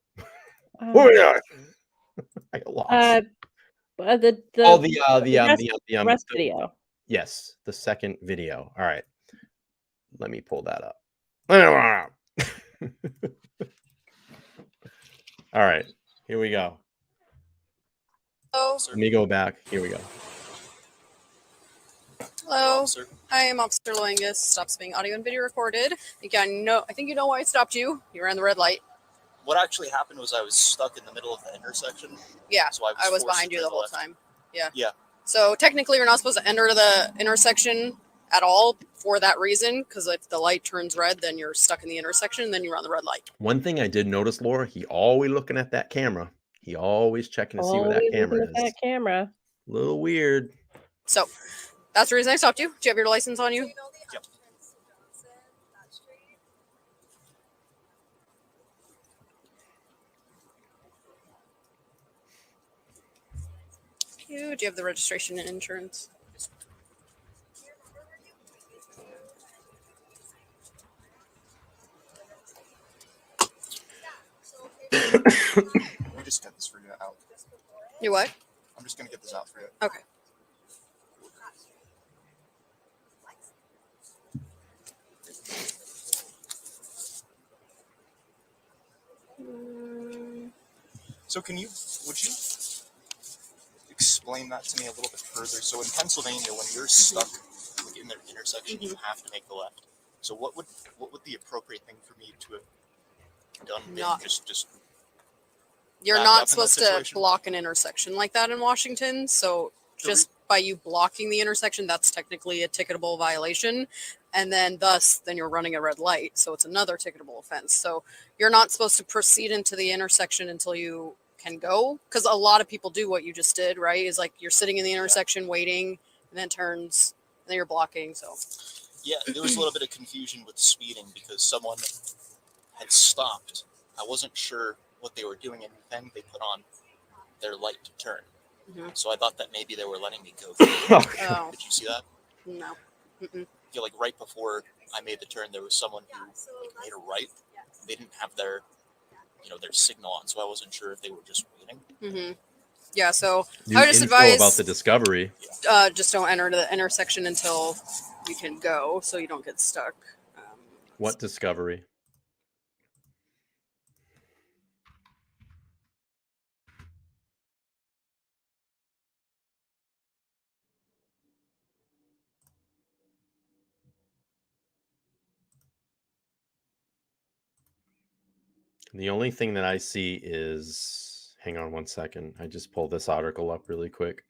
What are we gonna, I got lost. The rest video. Yes, the second video. All right, let me pull that up. All right, here we go. Hello. Let me go back. Here we go. Hello. I am Officer Loangus. Stops being audio and video recorded. I think you know why I stopped you. You ran the red light. What actually happened was I was stuck in the middle of the intersection. Yeah, so I was behind you the whole time. Yeah. Yeah. So technically, you're not supposed to enter the intersection at all for that reason, because if the light turns red, then you're stuck in the intersection, and then you run the red light. One thing I did notice, Laura, he always looking at that camera. He always checking to see where that camera is. That camera. A little weird. So that's the reason I stopped you. Do you have your license on you? Yep. Do you have the registration and insurance? Let me just get this for you out. You what? I'm just gonna get this out for you. Okay. So would you explain that to me a little bit further? So in Pennsylvania, when you're stuck like in the intersection, you have to make the left. So what would the appropriate thing for me to have done? Just You're back not up in that supposed to situation? block an intersection like that in Washington. So just by you blocking the intersection, that's technically a ticketable violation. And then then you're running a red light. So it's another ticketable offense. So you're not supposed to proceed into the intersection until you can go. Because a lot of people do what you just did, right? Is like you're sitting in the intersection waiting and then turns and then you're blocking. So Yeah, there was a little bit of confusion with speeding because someone had stopped. I wasn't sure what they were doing, and then they put on their light to turn. Mhm. So I thought that maybe they were letting me go through. Oh, Did you see that? no. Mm-mm. I feel like right before I made the turn, there was someone who made a right. They didn't have their, their signal on, so I wasn't sure if they were just waiting. Mm-hmm. Yeah, so New I would just info advise about the discovery. just don't enter the intersection until you can go, so you don't get stuck. What discovery? The only thing that I see is, hang on one second. I just pulled this article up really quick.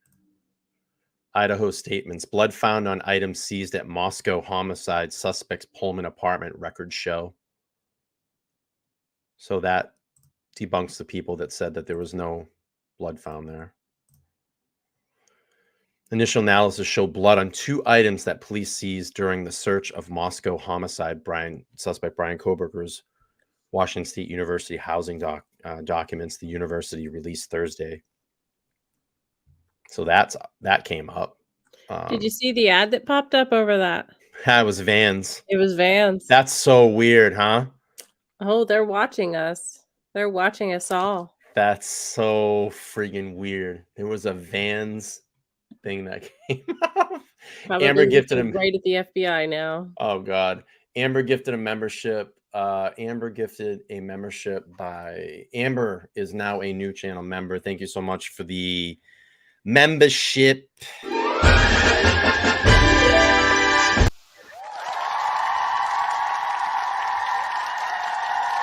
Idaho statements. Blood found on items seized at Moscow homicide. Suspect's Pullman apartment records show. So that debunks the people that said that there was no blood found there. Initial analysis showed blood on 2 items that police seized during the search of Moscow homicide. Suspect Bryan Kohberger's Washington State University housing documents the university released Thursday. So that came up. Did you see the ad that popped up over that? That was Vans. It was Vans. That's so weird, huh? Oh, they're watching us. They're watching us all. That's so freaking weird. There was a Vans thing that came up. Probably Amber gifted him right at the FBI now. Oh God. Amber gifted a membership. Amber gifted a membership by Amber is now a new channel member. Thank you so much for the membership.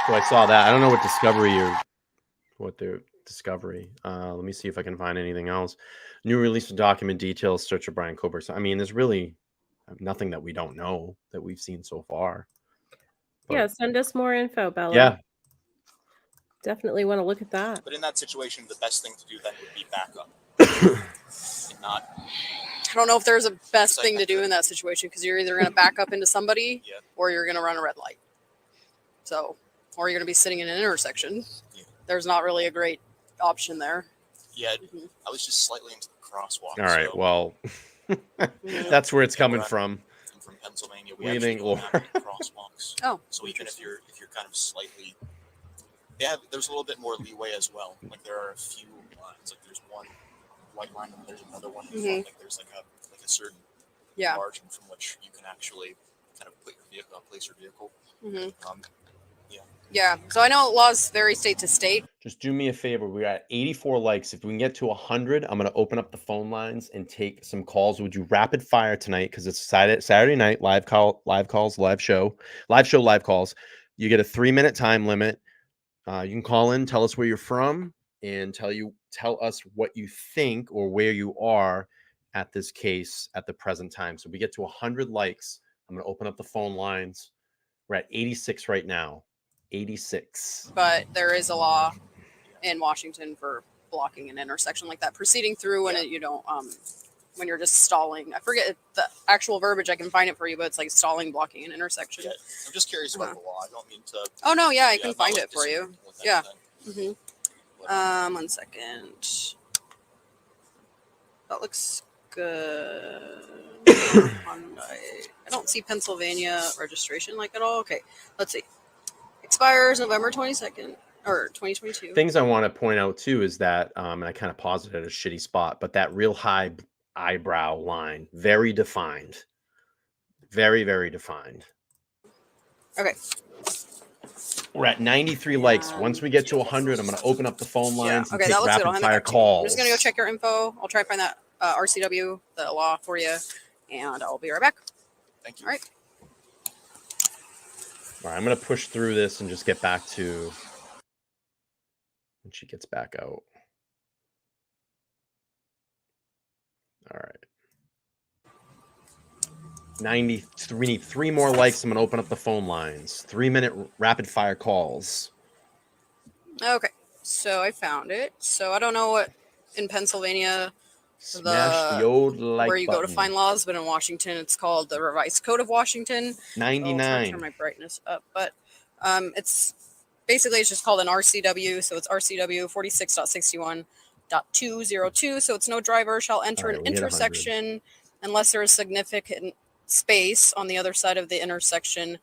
So I saw that. I don't know what their discovery. Let me see if I can find anything else. New release of document details, search of Bryan Kohberger. I mean, there's really nothing that we don't know that we've seen so far. But, yeah, send us more info, Bella. Yeah. Definitely want to look at that. But in that situation, the best thing to do then would be back up. And not. I don't know if there's a best thing to do in that situation because you're either going to back up into somebody or you're going to run a red light. So, or you're going to be sitting in an intersection. Yeah. There's not really a great option there. Yeah, I was just slightly into the crosswalk. All right, well, that's where it's coming from. I'm from Pennsylvania. What do you think, Laura? Crosswalks. Oh, so even if you're kind of slightly, there's a little bit more leeway as well. Like there are a few lines. Like there's one white line and there's another one. Like there's like a certain margin from which you can actually kind of put your vehicle, place your vehicle. Yeah. So I know laws vary state to state. Just do me a favor. We're at 84 likes. If we can get to 100, I'm going to open up the phone lines and take some calls. Would you rapid fire tonight? Because it's Saturday night, live calls, live show, live calls. You get a 3-minute time limit. You can call in, tell us where you're from, and tell us what you think or where you are at this case at the present time. So we get to 100 likes. I'm going to open up the phone lines. We're at 86 right now. 86. But there is a law in Washington for blocking an intersection like that, proceeding through when you don't when you're just stalling. I forget the actual verbiage. I can find it for you, but it's like stalling, blocking an intersection. Yeah, I'm just curious about the law. I don't mean to. Oh no, yeah, I can find it for you. Yeah. Mm-hmm. 1 second. That looks good. I don't see Pennsylvania registration like at all. Okay, let's see. Expires November 22nd or 2022. Things I want to point out too is that, and I kind of paused it at a shitty spot, but that real high eyebrow line, very defined, very, very defined. Okay. We're at 93 likes. Once we get to 100, I'm going to open up the phone lines and okay, take rapid fire calls. I'm just going to go check your info. I'll try to find that RCW, the law for you, and I'll be right back. Thank you. All right. All right, I'm going to push through this and just get back to when she gets back out. All right. 93. We need 3 more likes. I'm going to open up the phone lines. 3-minute rapid fire calls. Okay, so I found it. So I don't know what in Pennsylvania Smash the old like where you go to button. find laws, but in Washington it's called the Revised Code of Washington. 99. So I'll turn my brightness up, but it's basically it's just called an RCW. So it's RCW 46.61.202. So it's no driver shall enter All right, an we hit 100. intersection unless there is significant space on the other side of the intersection.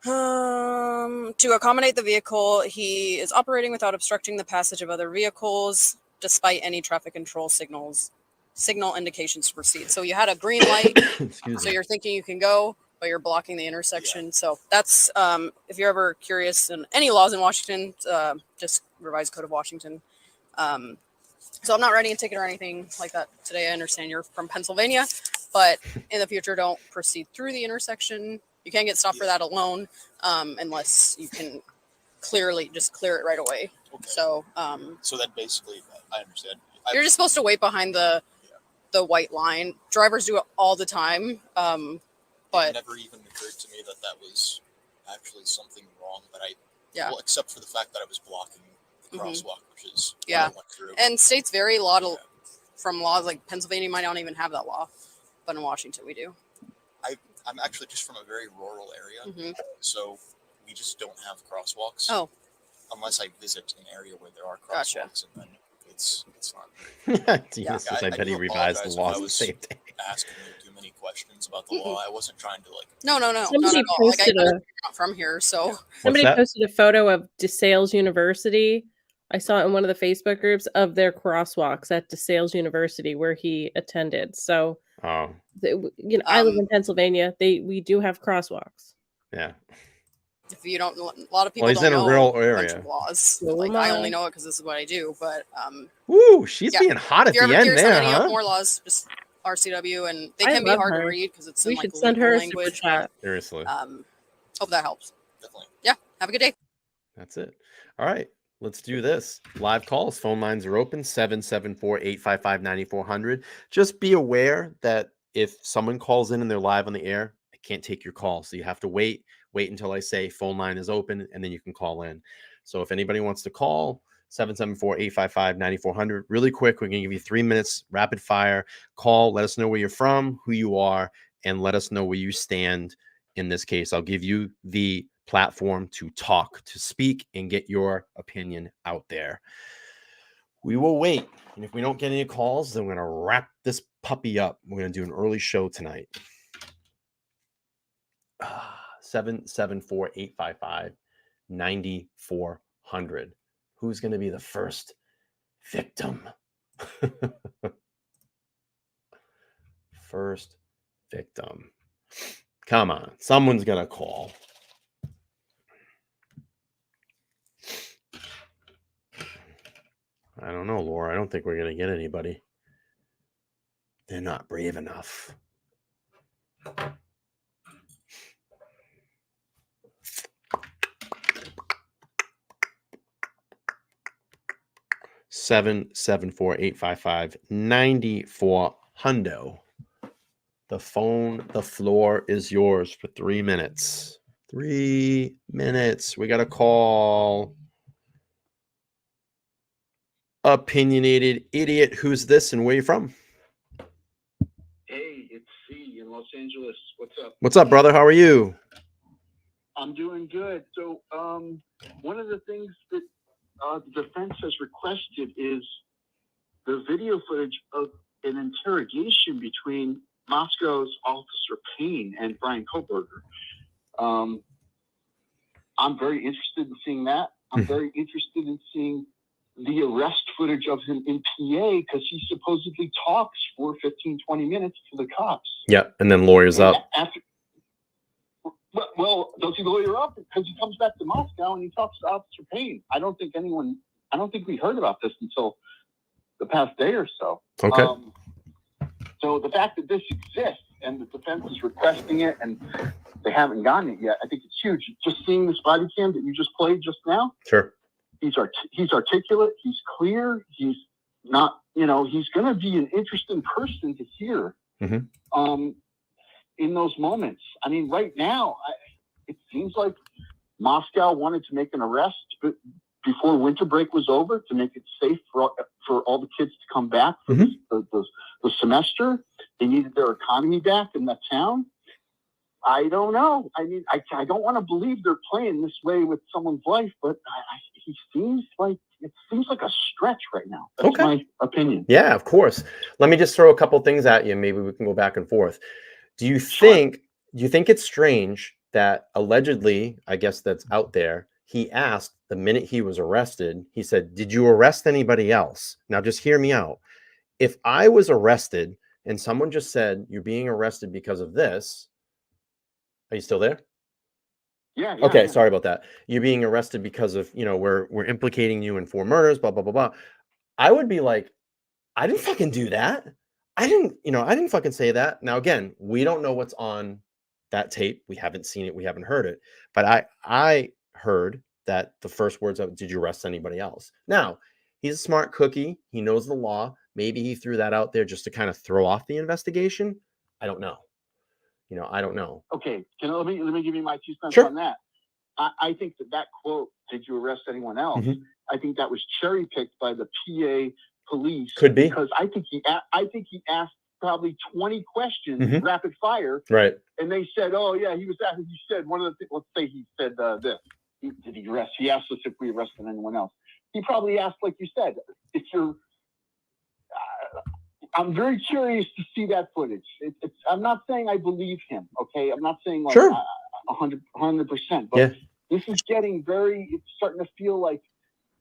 To accommodate the vehicle he is operating without obstructing the passage of other vehicles, despite any traffic control signal indications to proceed. So you had a green light, Excuse so me. you're thinking you can go, but you're blocking the intersection. So that's if you're ever curious in any laws in Washington, just Revised Code of Washington. So I'm not writing a ticket or anything like that today. I understand you're from Pennsylvania, but in the future, don't proceed through the intersection. You can't get stopped for that alone unless you can clearly just clear it right away. Okay. So So then basically, I understand. you're just supposed to wait behind the white line. Drivers do it all the time, It but never even occurred to me that that was actually something wrong. But Yeah. well, except for the fact that I was blocking the crosswalk, which is what Yeah. I went through. and states vary a lot from laws. Like Pennsylvania might not even have that law, but in Washington we do. I'm actually just from a very rural area, Mhm. so we just don't have crosswalks. Oh. Unless I visit an area where there are Gotcha. crosswalks, and then it's not Jesus, I I bet he do revised the apologize if laws I the was same day. asking you too many questions about the law. I wasn't trying to No, not Somebody at all. Like posted I'm not from here, so What's Somebody that? posted a photo of DeSales University. I saw it in one of the Facebook groups of their crosswalks at DeSales University where he attended. So, Oh, I live in Pennsylvania. We do have crosswalks. yeah. if you don't, a lot of people Well, he's don't in a know rural a bunch area. of laws. So Like am I I. only know it because this is what I do. But Woo, she's Yeah. being hot at if you're the ever end curious on there, any huh? more laws, just RCW, and they I can be love hard to her. read because it's We in like should send legal her a super language. chat. Seriously. Hope that helps. definitely. Yeah, have a good day. That's it. All right. Let's do this. Live calls. Phone lines are open. 774-855-9400. Just be aware that if someone calls in and they're live on the air, I can't take your call. So you have to wait until I say phone line is open, and then you can call in. So if anybody wants to call, 774-855-9400. Really quick, we're going to give you 3 minutes, rapid fire. Call, let us know where you're from, who you are, and let us know where you stand. In this case, I'll give you the platform to talk, to speak, and get your opinion out there. We will wait. And if we don't get any calls, then we're going to wrap this puppy up. We're going to do an early show tonight. 774-855-9400. Who's going to be the first victim? First victim. Come on. Someone's going to call. I don't know, Laura. I don't think we're going to get anybody. They're not brave enough. Seven 774-855-9400. The floor is yours for 3 minutes. 3 minutes. We got a call. Opinionated Idiot. Who's this and where you from? Hey, it's C in Los Angeles. What's up? What's up, brother? How are you? I'm doing good. So, one of the things that the defense has requested is the video footage of an interrogation between Moscow's Officer Payne and Bryan Kohberger. I'm very interested in seeing that. I'm very interested in seeing the arrest footage of him in PA because he supposedly talks for 15, 20 minutes to the cops. Yeah, and then lawyers And up. Well, does he lawyer up? Because he comes back to Moscow and he talks to Officer Payne. I don't think we heard about this until the past day or so. Okay. So the fact that this exists and the defense is requesting it and they haven't gotten it yet, I think it's huge. Just seeing this body cam that you just played just now, Sure. he's articulate, he's clear, he's not, he's going to be an interesting person to hear in those moments. I mean, right now, it seems like Moscow wanted to make an arrest before winter break was over to make it safe for all the kids to come back for the semester. They needed their economy back in that town. I don't know. I mean, I don't want to believe they're playing this way with someone's life, but it seems like a stretch right now. That's my opinion. Yeah, of course. Let me just throw a couple things at you. Maybe we can go back and forth. Do you think it's strange that allegedly, I guess that's out there, he asked the minute he was arrested, he said, "Did you arrest anybody else?" Now, just hear me out. If I was arrested and someone just said, "You're being arrested because of this," are you still there? Yeah. Okay, sorry about that. You're being arrested because of, we're implicating you in 4 murders, blah, blah, blah, blah. I would be like, I didn't fucking do that. I didn't fucking say that. Now, again, we don't know what's on that tape. We haven't seen it. We haven't heard it. But I heard that the first words of, "Did you arrest anybody else?" Now, he's a smart cookie. He knows the law. Maybe he threw that out there just to kind of throw off the investigation. I don't know. I don't know. Okay, let me give you my 2 cents Sure. on that. I think that quote, "Did you arrest anyone else?" I think that was cherry picked by the PA police. Could be, because I think he asked probably 20 questions, rapid fire, right? And they said, "Oh yeah, he was asking." He said one of the things. Let's say he said this. Did he arrest? He asked us if we arrested anyone else. He probably asked, like you said, if you're. I'm very curious to see that footage. I'm not saying I believe him, okay? I'm not saying like 100%, but this is getting it's starting to feel like,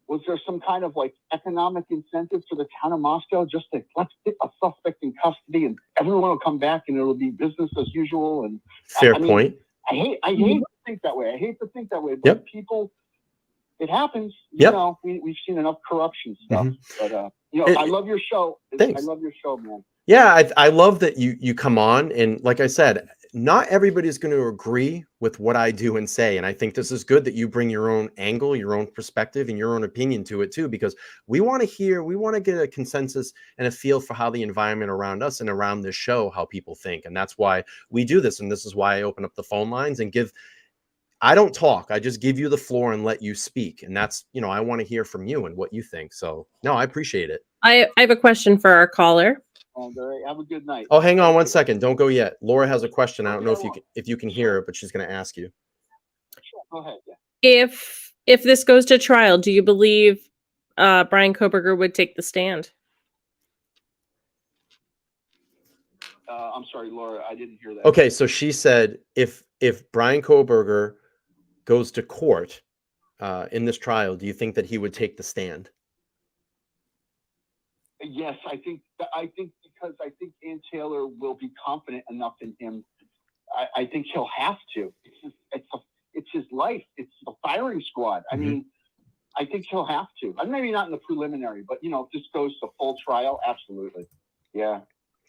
was there some kind of like economic incentive for the town of Moscow just to let's get a suspect in custody and everyone will come back and it'll be business as usual? And fair point. I hate to think that way. But people, it happens. We've seen enough corruption stuff. But I love your show. Thanks. I love your show, man. Yeah, I love that you come on, and like I said, not everybody's going to agree with what I do and say, and I think this is good that you bring your own angle, your own perspective, and your own opinion to it too, because we want to get a consensus and a feel for how the environment around us and around this show, how people think, and that's why we do this, and this is why I open up the phone lines and I don't talk. I just give you the floor and let you speak. And that's, I want to hear from you and what you think. So, no, I appreciate it. I have a question for our caller. All right. Have a good night. Oh, hang on one second. Don't go yet. Laura has a question. I don't know if you can hear her, but she's going to ask you. Sure. Go ahead. Yeah. If this goes to trial, do you believe Bryan Kohberger would take the stand? I'm sorry, Laura. I didn't hear that. Okay, so she said if Bryan Kohberger goes to court in this trial, do you think that he would take the stand? Yes, I think because I think Ann Taylor will be confident enough in him. I think he'll have to. It's his life. It's the firing squad. I mean, I think he'll have to. Maybe not in the preliminary, but if this goes to full trial, absolutely. Yeah.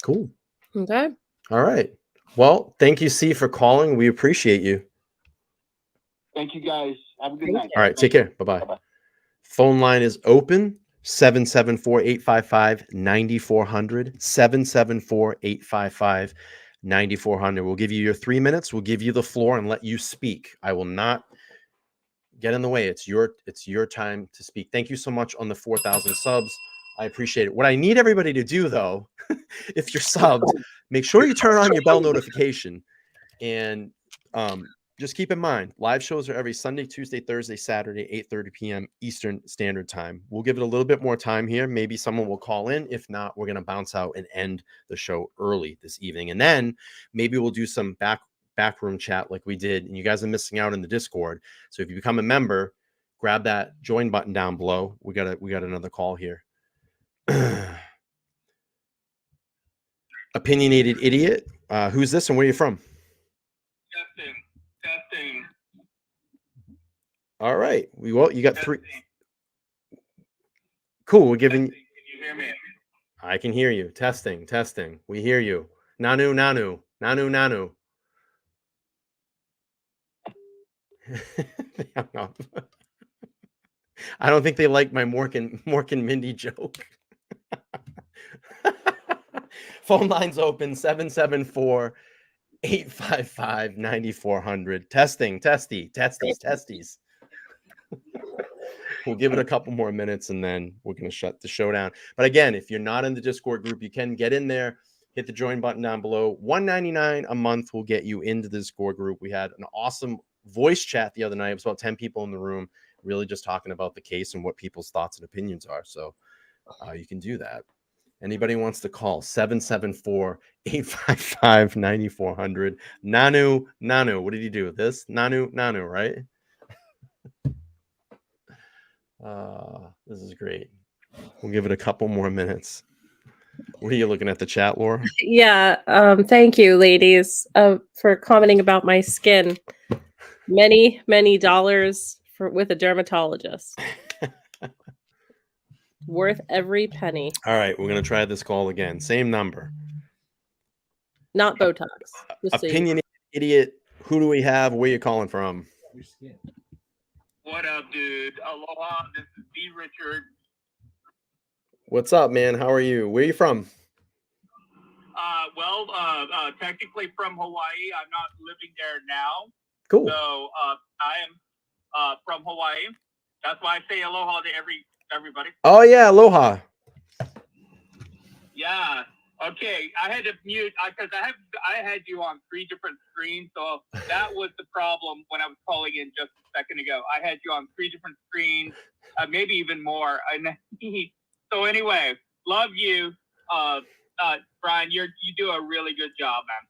Cool. Okay. All right. Well, thank you, C, for calling. We appreciate you. Thank you, guys. Have a good night. All right. Take care. Bye-bye. Bye-bye. Phone line is open. 774-855-9400. 774-855-9400. We'll give you your 3 minutes. We'll give you the floor and let you speak. I will not get in the way. It's your time to speak. Thank you so much on the 4,000 subs. I appreciate it. What I need everybody to do, though, if you're subbed, make sure you turn on your bell notification. And just keep in mind, live shows are every Sunday, Tuesday, Thursday, Saturday, 8:30 p.m. Eastern Standard Time. We'll give it a little bit more time here. Maybe someone will call in. If not, we're going to bounce out and end the show early this evening. And then maybe we'll do some backroom chat like we did. And you guys are missing out in the Discord. So if you become a member, grab that join button down below. We got another call here. Opinionated Idiot. Who's this and where are you from? Testing. All right. You got 3. Cool. We're giving. Can you hear me? I can hear you. Testing. We hear you. Nanu. They hung up. I don't think they like my Mork and Mindy joke. Phone lines open 774-855-9400. Testies. We'll give it a couple more minutes and then we're going to shut the show down. But again, if you're not in the Discord group, you can get in there. Hit the join button down below. $1.99 a month will get you into the Discord group. We had an awesome voice chat the other night. It was about 10 people in the room, really just talking about the case and what people's thoughts and opinions are. So you can do that. Anybody wants to call 774-855-9400. Nanu, what did you do with this? Nanu, right? This is great. We'll give it a couple more minutes. What are you looking at the chat, Laura? Yeah. Thank you, ladies, for commenting about my skin. Many dollars with a dermatologist. Worth every penny. All right, we're gonna try this call again. Same number. Not Botox. Opinionated Idiot. Who do we have? Where you calling from? What up, dude? Aloha. This is B. Richard. What's up, man? How are you? Where are you from? Technically from Hawaii. I'm not living there now. Cool. So I am from Hawaii. That's why I say aloha to everybody. Oh yeah, aloha. Yeah. Okay. I had to mute because I had you on 3 different screens, so that was the problem when I was calling in just a second ago. I had you on 3 different screens, maybe even more. So anyway, love you, Bryan. You do a really good job, man.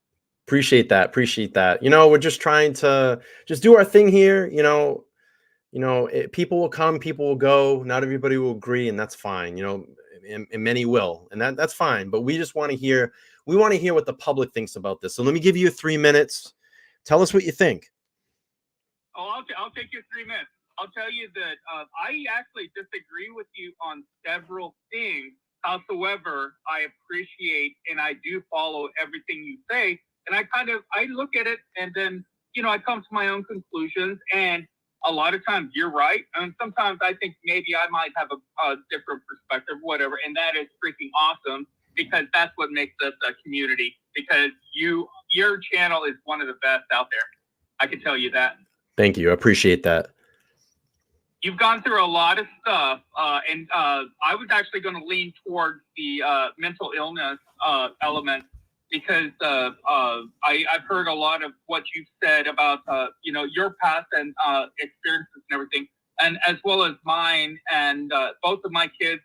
Appreciate that. You know, we're just trying to just do our thing here. People will come, people will go. Not everybody will agree, and that's fine. And many will, and that's fine. But we just want to hear. We want to hear what the public thinks about this. So let me give you 3 minutes. Tell us what you think. Oh, I'll take your 3 minutes. I'll tell you that I actually disagree with you on several things. However, I appreciate and I do follow everything you say. And I look at it and then, I come to my own conclusions. And a lot of times you're right. And sometimes I think maybe I might have a different perspective, whatever. And that is freaking awesome because that's what makes us a community. Because your channel is one of the best out there. I can tell you that. Thank you. I appreciate that. You've gone through a lot of stuff, and I was actually going to lean towards the mental illness element because I've heard a lot of what you've said about your past and experiences and everything, and as well as mine. And both of my kids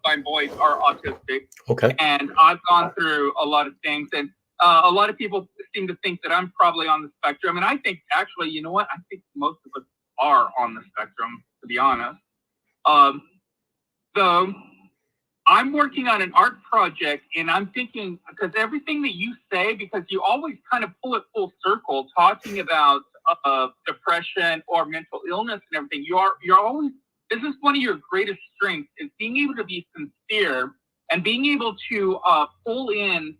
my boys are autistic. Okay. And I've gone through a lot of things, and a lot of people seem to think that I'm probably on the spectrum, and I think actually, you know what? I think most of us are on the spectrum, to be honest. So I'm working on an art project, and I'm thinking, because everything that you say, because you always kind of pull it full circle, talking about depression or mental illness and everything, you're always, this is one of your greatest strengths, is being able to be sincere and being able to pull in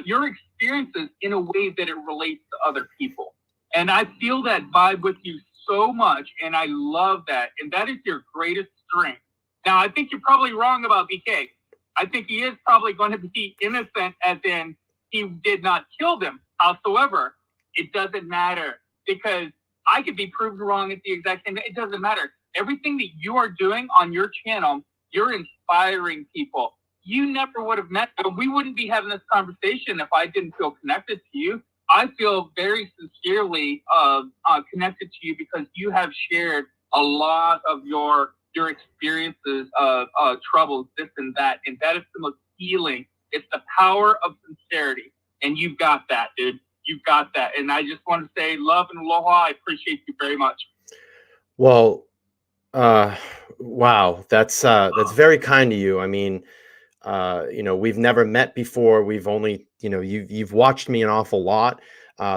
your experiences in a way that it relates to other people. And I feel that vibe with you so much, and I love that. And that is your greatest strength. Now, I think you're probably wrong about BK. I think he is probably going to be innocent, as in he did not kill them. However, it doesn't matter because I could be proven wrong at the exact same time. It doesn't matter. Everything that you are doing on your channel, you're inspiring people. You never would have met them. We wouldn't be having this conversation if I didn't feel connected to you. I feel very sincerely connected to you because you have shared a lot of your experiences of troubles, this and that is the most healing. It's the power of sincerity, and you've got that, dude. You've got that, and I just want to say love and aloha. I appreciate you very much. Well, wow, that's very kind of you. I mean, we've never met before. We've only, you've watched me an awful lot.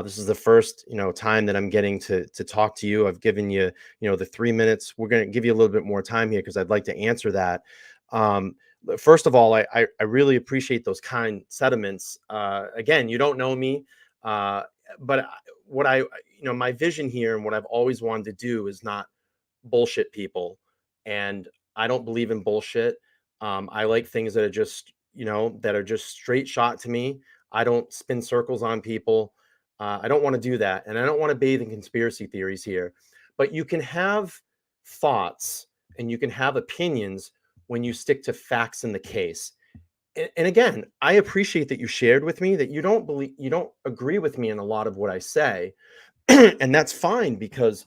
This is the first, time that I'm getting to talk to you. I've given you, the 3 minutes. We're going to give you a little bit more time here because I'd like to answer that. First of all, I really appreciate those kind sentiments. Again, you don't know me, but what my vision here and what I've always wanted to do is not bullshit people. And I don't believe in bullshit. I like things that are just, that are just straight shot to me. I don't spin circles on people. I don't want to do that. And I don't want to bathe in conspiracy theories here. But you can have thoughts and you can have opinions when you stick to facts in the case. And again, I appreciate that you shared with me that you don't agree with me in a lot of what I say. And that's fine, because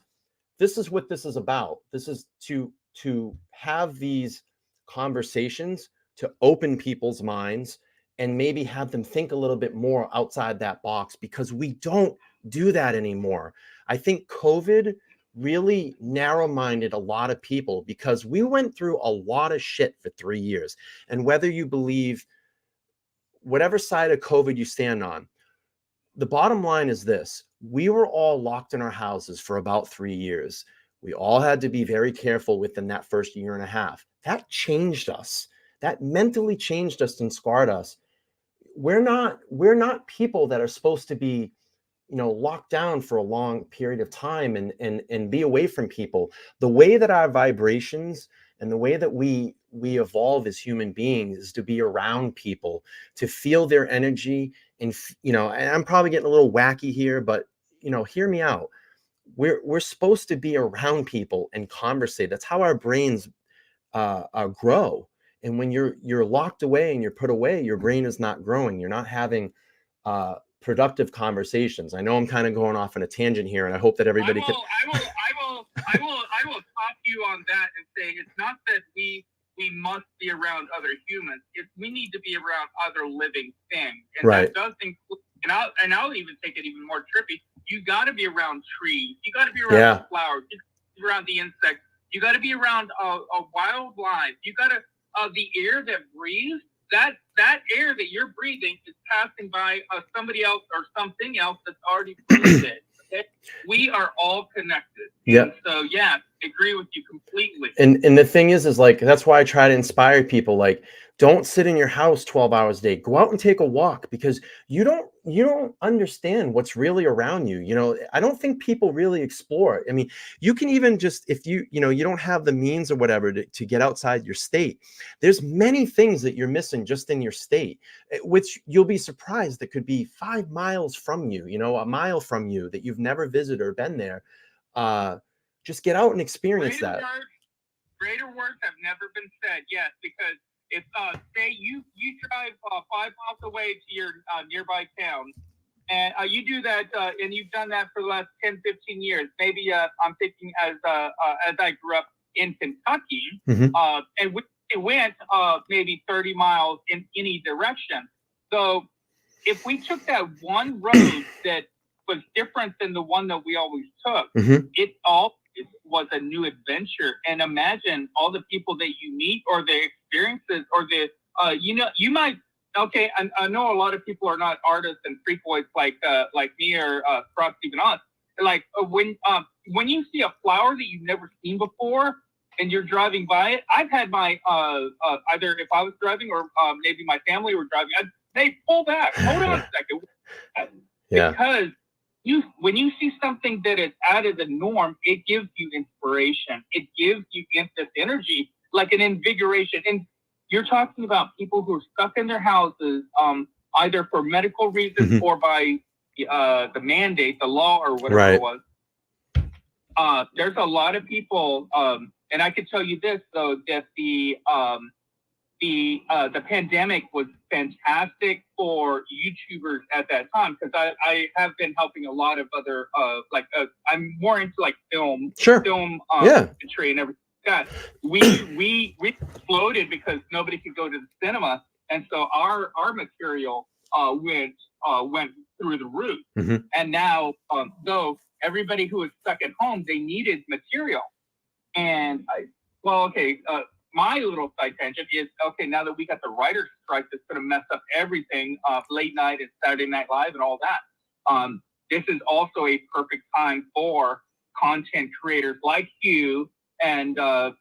this is what this is about. This is to have these conversations, to open people's minds and maybe have them think a little bit more outside that box, because we don't do that anymore. I think COVID really narrow-minded a lot of people, because we went through a lot of shit for 3 years. And whether you believe whatever side of COVID you stand on, the bottom line is this: we were all locked in our houses for about 3 years. We all had to be very careful within that first year and a half. That changed us. That mentally changed us and scarred us. We're not people that are supposed to be, locked down for a long period of time and be away from people. The way that our vibrations and the way that we evolve as human beings is to be around people, to feel their energy. And, and I'm probably getting a little wacky here, but, hear me out. We're supposed to be around people and conversate. That's how our brains grow. And when you're locked away and you're put away, your brain is not growing. You're not having productive conversations. I know I'm kind of going off on a tangent here, and I hope that everybody can. I will top you on that and say it's not that we must be around other humans. We need to be around other living things, and right. That does include. And I'll even take it even more trippy. You got to be around trees. You got to be around the flowers. You got to be around the insects. You got to be around wildlife. You got to the air that breathes. That air that you're breathing is passing by somebody else or something else that's already breathed it. Okay? We are all connected. Yeah. And so I agree with you completely. And the thing is like, that's why I try to inspire people. Like, don't sit in your house 12 hours a day. Go out and take a walk, because you don't understand what's really around you. I don't think people really explore. I mean, you can even just, if you don't have the means or whatever to get outside your state, there's many things that you're missing just in your state, which you'll be surprised that could be 5 miles from you, a mile from you, that you've never visited or been there. Just get out and experience that. Greater words have never been said. Yes, because if say you drive 5 miles away to your nearby town, and you do that, and you've done that for the last 10, 15 years. Maybe I'm thinking as I grew up in Kentucky, and we went maybe 30 miles in any direction. So if we took that one road that was different than the one that we always took, it was a new adventure. And imagine all the people that you meet, or the experiences, or the you might. Okay, I know a lot of people are not artists and freak boys like me or perhaps even us. Like when you see a flower that you've never seen before and you're driving by it, I've had my either if I was driving or maybe my family were driving, they pull back, hold on a second, because when you see something that is out of the norm, it gives you inspiration. It gives you this energy, like an invigoration. And you're talking about people who are stuck in their houses, either for medical reasons or by the mandate, the law, or whatever it was. There's a lot of people, and I can tell you this though, that the pandemic was fantastic for YouTubers at that time, because I have been helping a lot of other I'm more into like film imagery and everything. God, we exploded because nobody could go to the cinema, and so our material went through the roof. And now, though everybody who was stuck at home, they needed material. And my little side tangent is, okay, now that we got the writer's strike that's going to mess up everything, late night and Saturday Night Live and all that, this is also a perfect time for content creators like you. And I,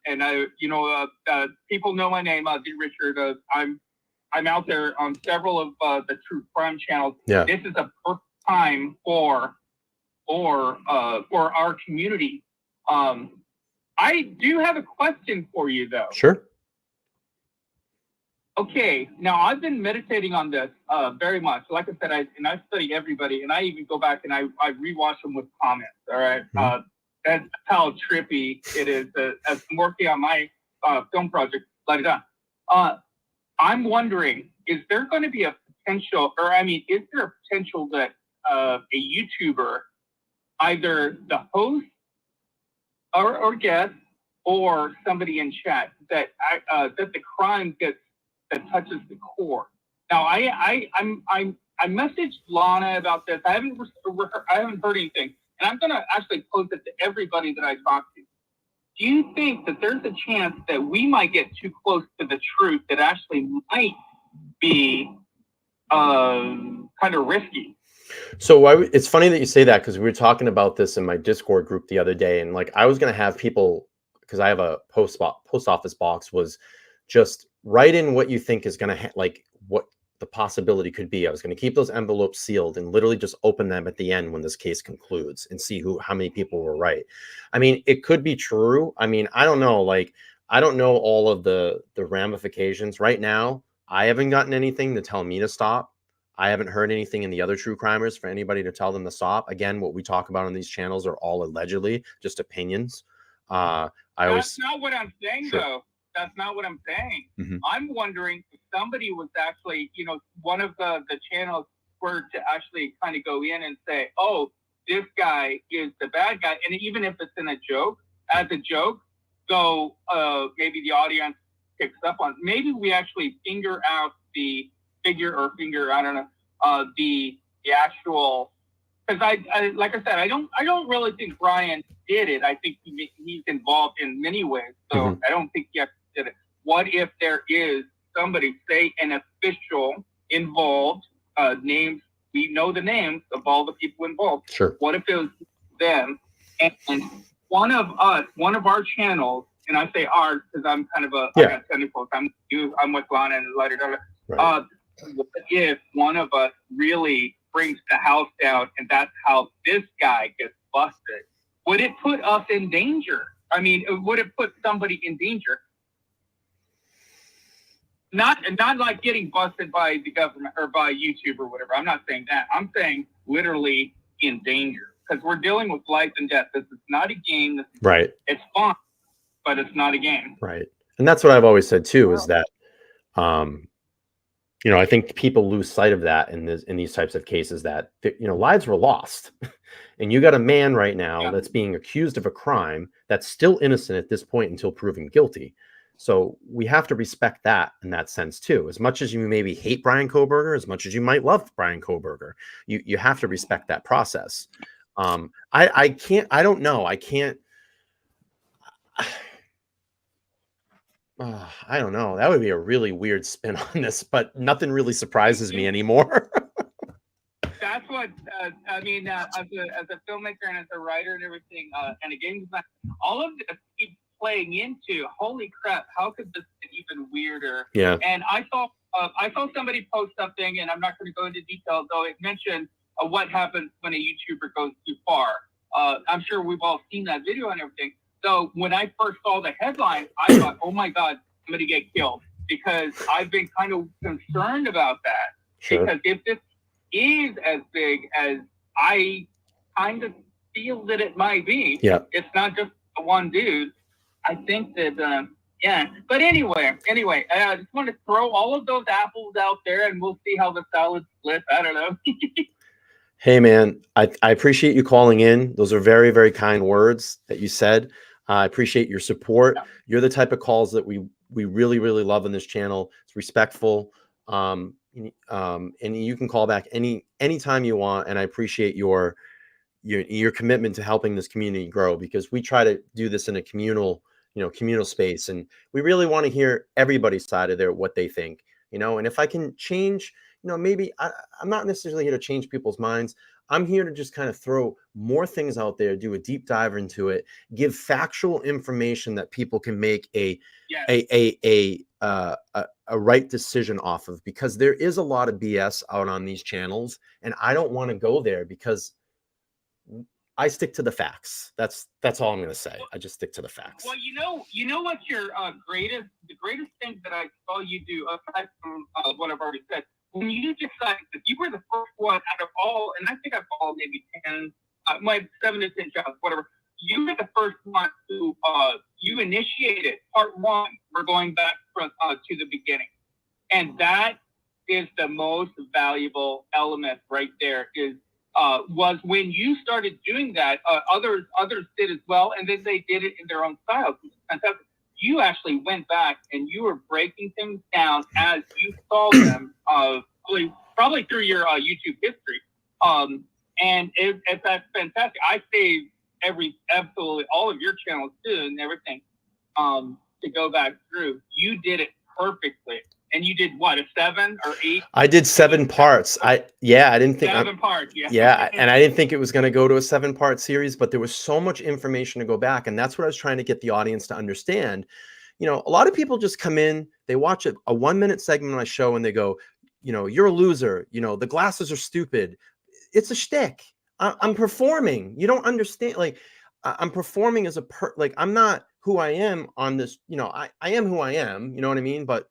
people know my name, D. Richard. I'm out there on several of the true crime channels. Yeah. This is a perfect time for our community. I do have a question for you, though. Sure. Okay, now I've been meditating on this very much. Like I said, I study everybody, and I even go back and I rewatch them with comments. All right, that's how trippy it is. As I'm working on my film project, I'm wondering, is there going to be a potential, or I mean, is there a potential that a YouTuber, either the host or guest or somebody in chat, that that the crime gets that touches the core? Now, I messaged Lana about this. I haven't heard anything, and I'm going to actually post it to everybody that I talk to. Do you think that there's a chance that we might get too close to the truth that actually might be kind of risky? So it's funny that you say that, because we were talking about this in my Discord group the other day, and like I was going to have people, because I have a post office box, was just write in what you think is going to like what the possibility could be. I was going to keep those envelopes sealed and literally just open them at the end when this case concludes and see how many people were right. I mean, it could be true. I mean, I don't know. Like, I don't know all of the ramifications right now. I haven't gotten anything to tell me to stop. I haven't heard anything in the other true crimers for anybody to tell them to stop. Again, what we talk about on these channels are all allegedly just opinions. That's not what I'm saying, Sure. though. That's not what I'm saying. Mm-hmm. I'm wondering if somebody was actually, one of the channels were to actually kind of go in and say, oh, this guy is the bad guy. And even if it's in a joke, as a joke, so maybe the audience picks up on, maybe we actually finger out the I don't know, the actual, because I like I said, I don't really think Bryan did it. I think he's involved in many ways. So I don't think he actually did it. What if there is somebody, say an official involved, names, we know the names of all the people involved. Sure. What if it was them, and one of our channels, and I say ours because I'm kind of I got technical. I'm with Lana and later. Right. What if one of us really brings the house down, and that's how this guy gets busted? Would it put us in danger? I mean, would it put somebody in danger? Not like getting busted by the government or by YouTube or whatever. I'm not saying that. I'm saying literally in danger, because we're dealing with life and death. This is not a game. Right. It's fun, but it's not a game. Right. And that's what I've always said too, is that, I think people lose sight of that in these types of cases, that, lives were lost. And you got a man right now that's being accused of a crime that's still innocent at this point until proven guilty. So we have to respect that in that sense too. As much as you maybe hate Bryan Kohberger, as much as you might love Bryan Kohberger, you have to respect that process. I don't know. I don't know. That would be a really weird spin on this, but nothing really surprises me anymore. That's what I mean. As a filmmaker and as a writer and everything, and a game designer, all of this keeps playing into, holy crap, how could this get even weirder? Yeah. And I saw somebody post something, and I'm not going to go into detail, though it mentioned what happens when a YouTuber goes too far. I'm sure we've all seen that video and everything. So when I first saw the headline, I thought, oh my God, somebody get killed, because I've been kind of concerned about that. Sure. Because if this is as big as I kind of feel that it might be, it's not just one dude. I think that, But anyway, I just want to throw all of those apples out there, and we'll see how the salad splits. I don't know. Hey, man, I appreciate you calling in. Those are very, very kind words that you said. I appreciate your support. Yeah. You're the type of calls that we really, really love on this channel. It's respectful. And you can call back anytime you want. And I appreciate your commitment to helping this community grow, because we try to do this in a communal space. And we really want to hear everybody's side of what they think, and if I can change, maybe I'm not necessarily here to change people's minds. I'm here to just kind of throw more things out there, do a deep dive into it, give factual information that people can make a right decision off of, because there is a lot of BS out on these channels, and I don't want to go there, because I stick to the facts. That's all I'm going to say. I just stick to the facts. Well, you know what's the greatest thing that I saw you do, aside from what I've already said, when you decided that you were the first one out of all, and I think I followed maybe 10, 7 to 10 jobs, whatever. You were the first one to you initiated part 1 for going back from to the beginning, and that is the most valuable element right there. Was when you started doing that, others did as well, and then they did it in their own styles. Fantastic. You actually went back and you were breaking things down as you saw them, probably through your YouTube history. And that's fantastic. I saved absolutely all of your channels too and everything to go back through. You did it perfectly. And you did what, a 7 or 8? I did 7 parts. I didn't think 7 parts. Yeah. Yeah, and I didn't think it was going to go to a 7-part series, but there was so much information to go back, and that's what I was trying to get the audience to understand. You know, a lot of people just come in, they watch a 1-minute segment of my show, and they go, you know, you're a loser. You know, the glasses are stupid. It's a shtick. I'm performing. You don't understand. Like, I'm performing as like, I'm not who I am on this. You know, I am who I am. You know what I mean? But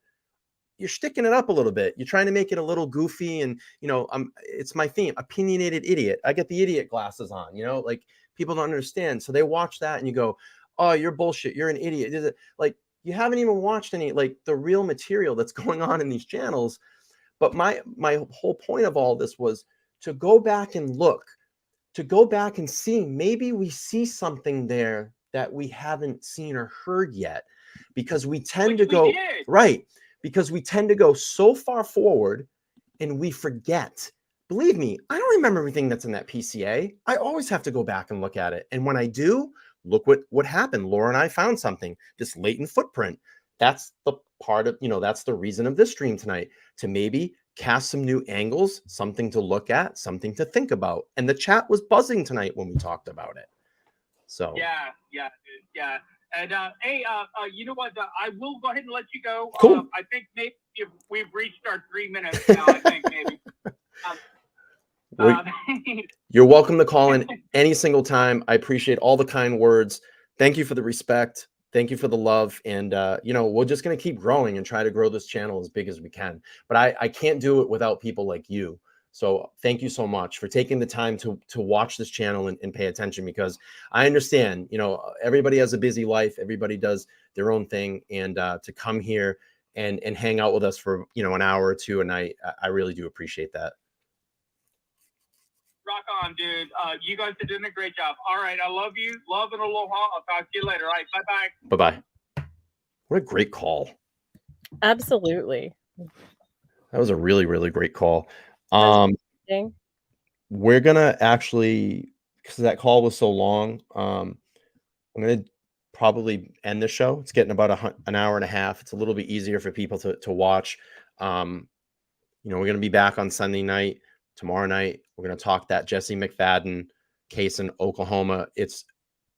you're sticking it up a little bit. You're trying to make it a little goofy, and you know, it's my theme, opinionated idiot. I get the idiot glasses on, you know, like people don't understand. So they watch that and you go, oh, you're bullshit. You're an idiot. Like, you haven't even watched any, like, the real material that's going on in these channels. But my whole point of all this was to go back and look, to go back and see, maybe we see something there that we haven't seen or heard yet, because we tend to go right. Because we tend to go so far forward and we forget. Believe me, I don't remember everything that's in that PCA. I always have to go back and look at it. And when I do, look what happened. Laura and I found something, this latent footprint. That's the part of, you know, that's the reason of this stream tonight, to maybe cast some new angles, something to look at, something to think about. And the chat was buzzing tonight when we talked about it. So yeah. And hey, you know what? I will go ahead and let you go. Cool. I think maybe we've reached our 3 minutes now. I think maybe. You're welcome to call in any single time. I appreciate all the kind words. Thank you for the respect. Thank you for the love. And you know, we're just going to keep growing and try to grow this channel as big as we can. But I can't do it without people like you. So thank you so much for taking the time to watch this channel and pay attention, because I understand, you know, everybody has a busy life. Everybody does their own thing. And to come here and hang out with us for, you know, an hour or two a night, I really do appreciate that. Rock on, dude. You guys are doing a great job. All right. I love you. Love and aloha. I'll talk to you later. All right. Bye-bye. Bye-bye. What a great call. Absolutely. That was a really, really great call. We're gonna actually, because that call was so long, I'm gonna probably end the show. It's getting about an hour and a half. It's a little bit easier for people to watch. You know, we're gonna be back on Sunday night. Tomorrow night, we're gonna talk that Jesse McFadden case in Oklahoma. It's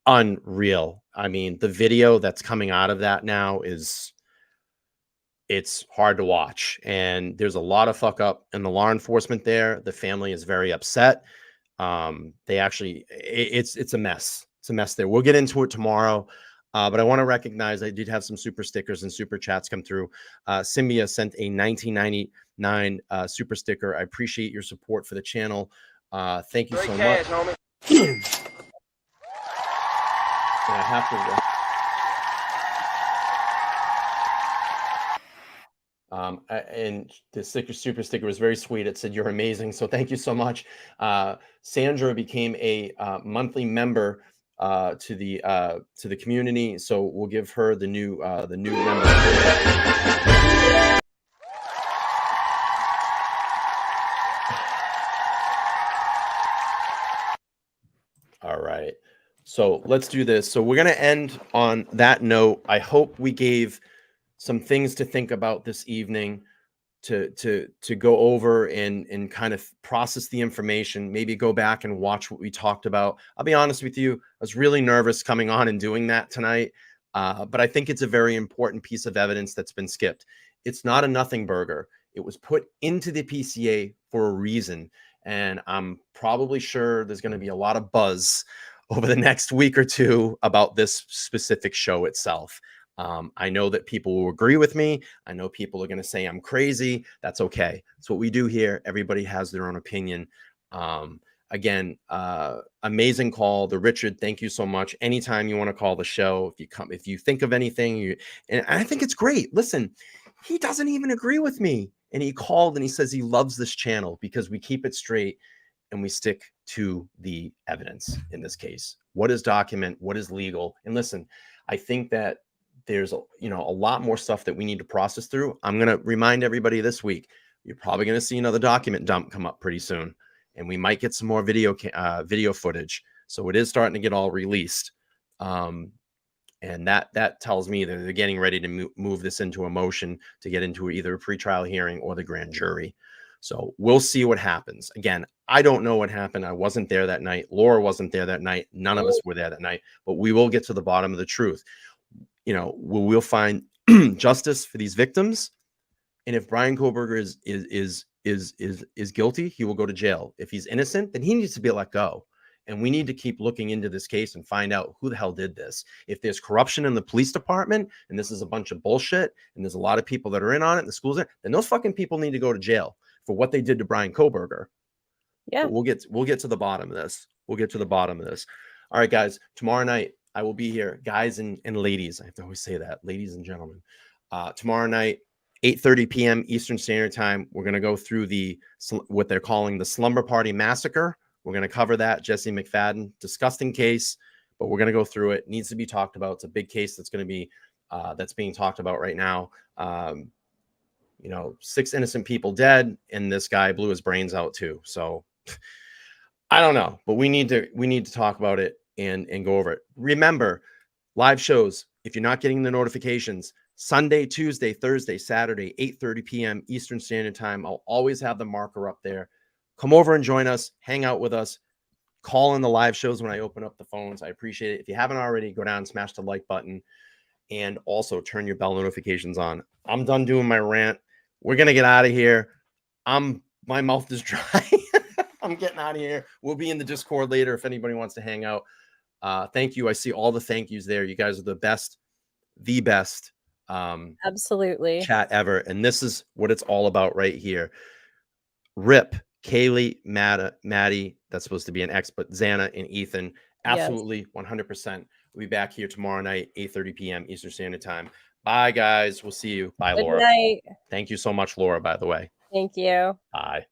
unreal. I mean, the video that's coming out of that now it's hard to watch, and there's a lot of fuck up in the law enforcement there. The family is very upset. They actually, it's a mess. It's a mess there. We'll get into it tomorrow. But I want to recognize I did have some super stickers and super chats come through. Symbia sent a 1999 super sticker. I appreciate your support for the channel. Thank you so much. And I have to. And the super sticker was very sweet. It said, "You're amazing." So thank you so much. Sandra became a monthly member to the community. So we'll give her the new member. All right. So let's do this. So we're going to end on that note. I hope we gave some things to think about this evening, to go over and kind of process the information, maybe go back and watch what we talked about. I'll be honest with you, I was really nervous coming on and doing that tonight. But I think it's a very important piece of evidence that's been skipped. It's not a nothing burger. It was put into the PCA for a reason. And I'm probably sure there's going to be a lot of buzz over the next week or two about this specific show itself. I know that people will agree with me. I know people are going to say I'm crazy. That's okay. That's what we do here. Everybody has their own opinion. Again, amazing call. The Richard, thank you so much. Anytime you want to call the show, if you think of anything, and I think it's great. Listen, he doesn't even agree with me. And he called and he says he loves this channel because we keep it straight and we stick to the evidence in this case. What is document? What is legal? And listen, I think that there's a lot more stuff that we need to process through. I'm going to remind everybody this week, you're probably going to see another document dump come up pretty soon. And we might get some more video footage. So it is starting to get all released. And that tells me that they're getting ready to move this into a motion to get into either a pretrial hearing or the grand jury. So we'll see what happens. Again, I don't know what happened. I wasn't there that night. Laura wasn't there that night. None of us were there that night. But we will get to the bottom of the truth. We'll find justice for these victims. And if Bryan Kohberger is guilty, he will go to jail. If he's innocent, then he needs to be let go. And we need to keep looking into this case and find out who the hell did this. If there's corruption in the police department and this is a bunch of bullshit and there's a lot of people that are in on it, the schools, then those fucking people need to go to jail for what they did to Bryan Kohberger. Yeah, but we'll get to the bottom of this. We'll get to the bottom of this. All right, guys. Tomorrow night I will be here, guys and ladies. I have to always say that, ladies and gentlemen. Tomorrow night, 8:30 p.m. Eastern Standard Time. We're going to go through what they're calling the Slumber Party Massacre. We're going to cover that. Jesse McFadden, disgusting case, but we're going to go through it. Needs to be talked about. It's a big case that's going to be that's being talked about right now. 6 innocent people dead, and this guy blew his brains out too. So I don't know, but we need to talk about it and go over it. Remember, live shows. If you're not getting the notifications, Sunday, Tuesday, Thursday, Saturday, 8:30 p.m. Eastern Standard Time. I'll always have the marker up there. Come over and join us. Hang out with us. Call in the live shows when I open up the phones. I appreciate it. If you haven't already, go down and smash the like button. And also turn your bell notifications on. I'm done doing my rant. We're going to get out of here. My mouth is dry. I'm getting out of here. We'll be in the Discord later if anybody wants to hang out. Thank you. I see all the thank yous there. You guys are the best. Absolutely chat ever, and this is what it's all about right here. Rip Kaylee, Maddie, that's supposed to be an ex, but Xana and Ethan, absolutely, yes. 100%. We'll be back here tomorrow night, 8:30 p.m. Eastern Standard Time. Bye, guys. We'll see you. Bye, Laura. Good night. Thank you so much, Laura, by the way. Thank you. Bye.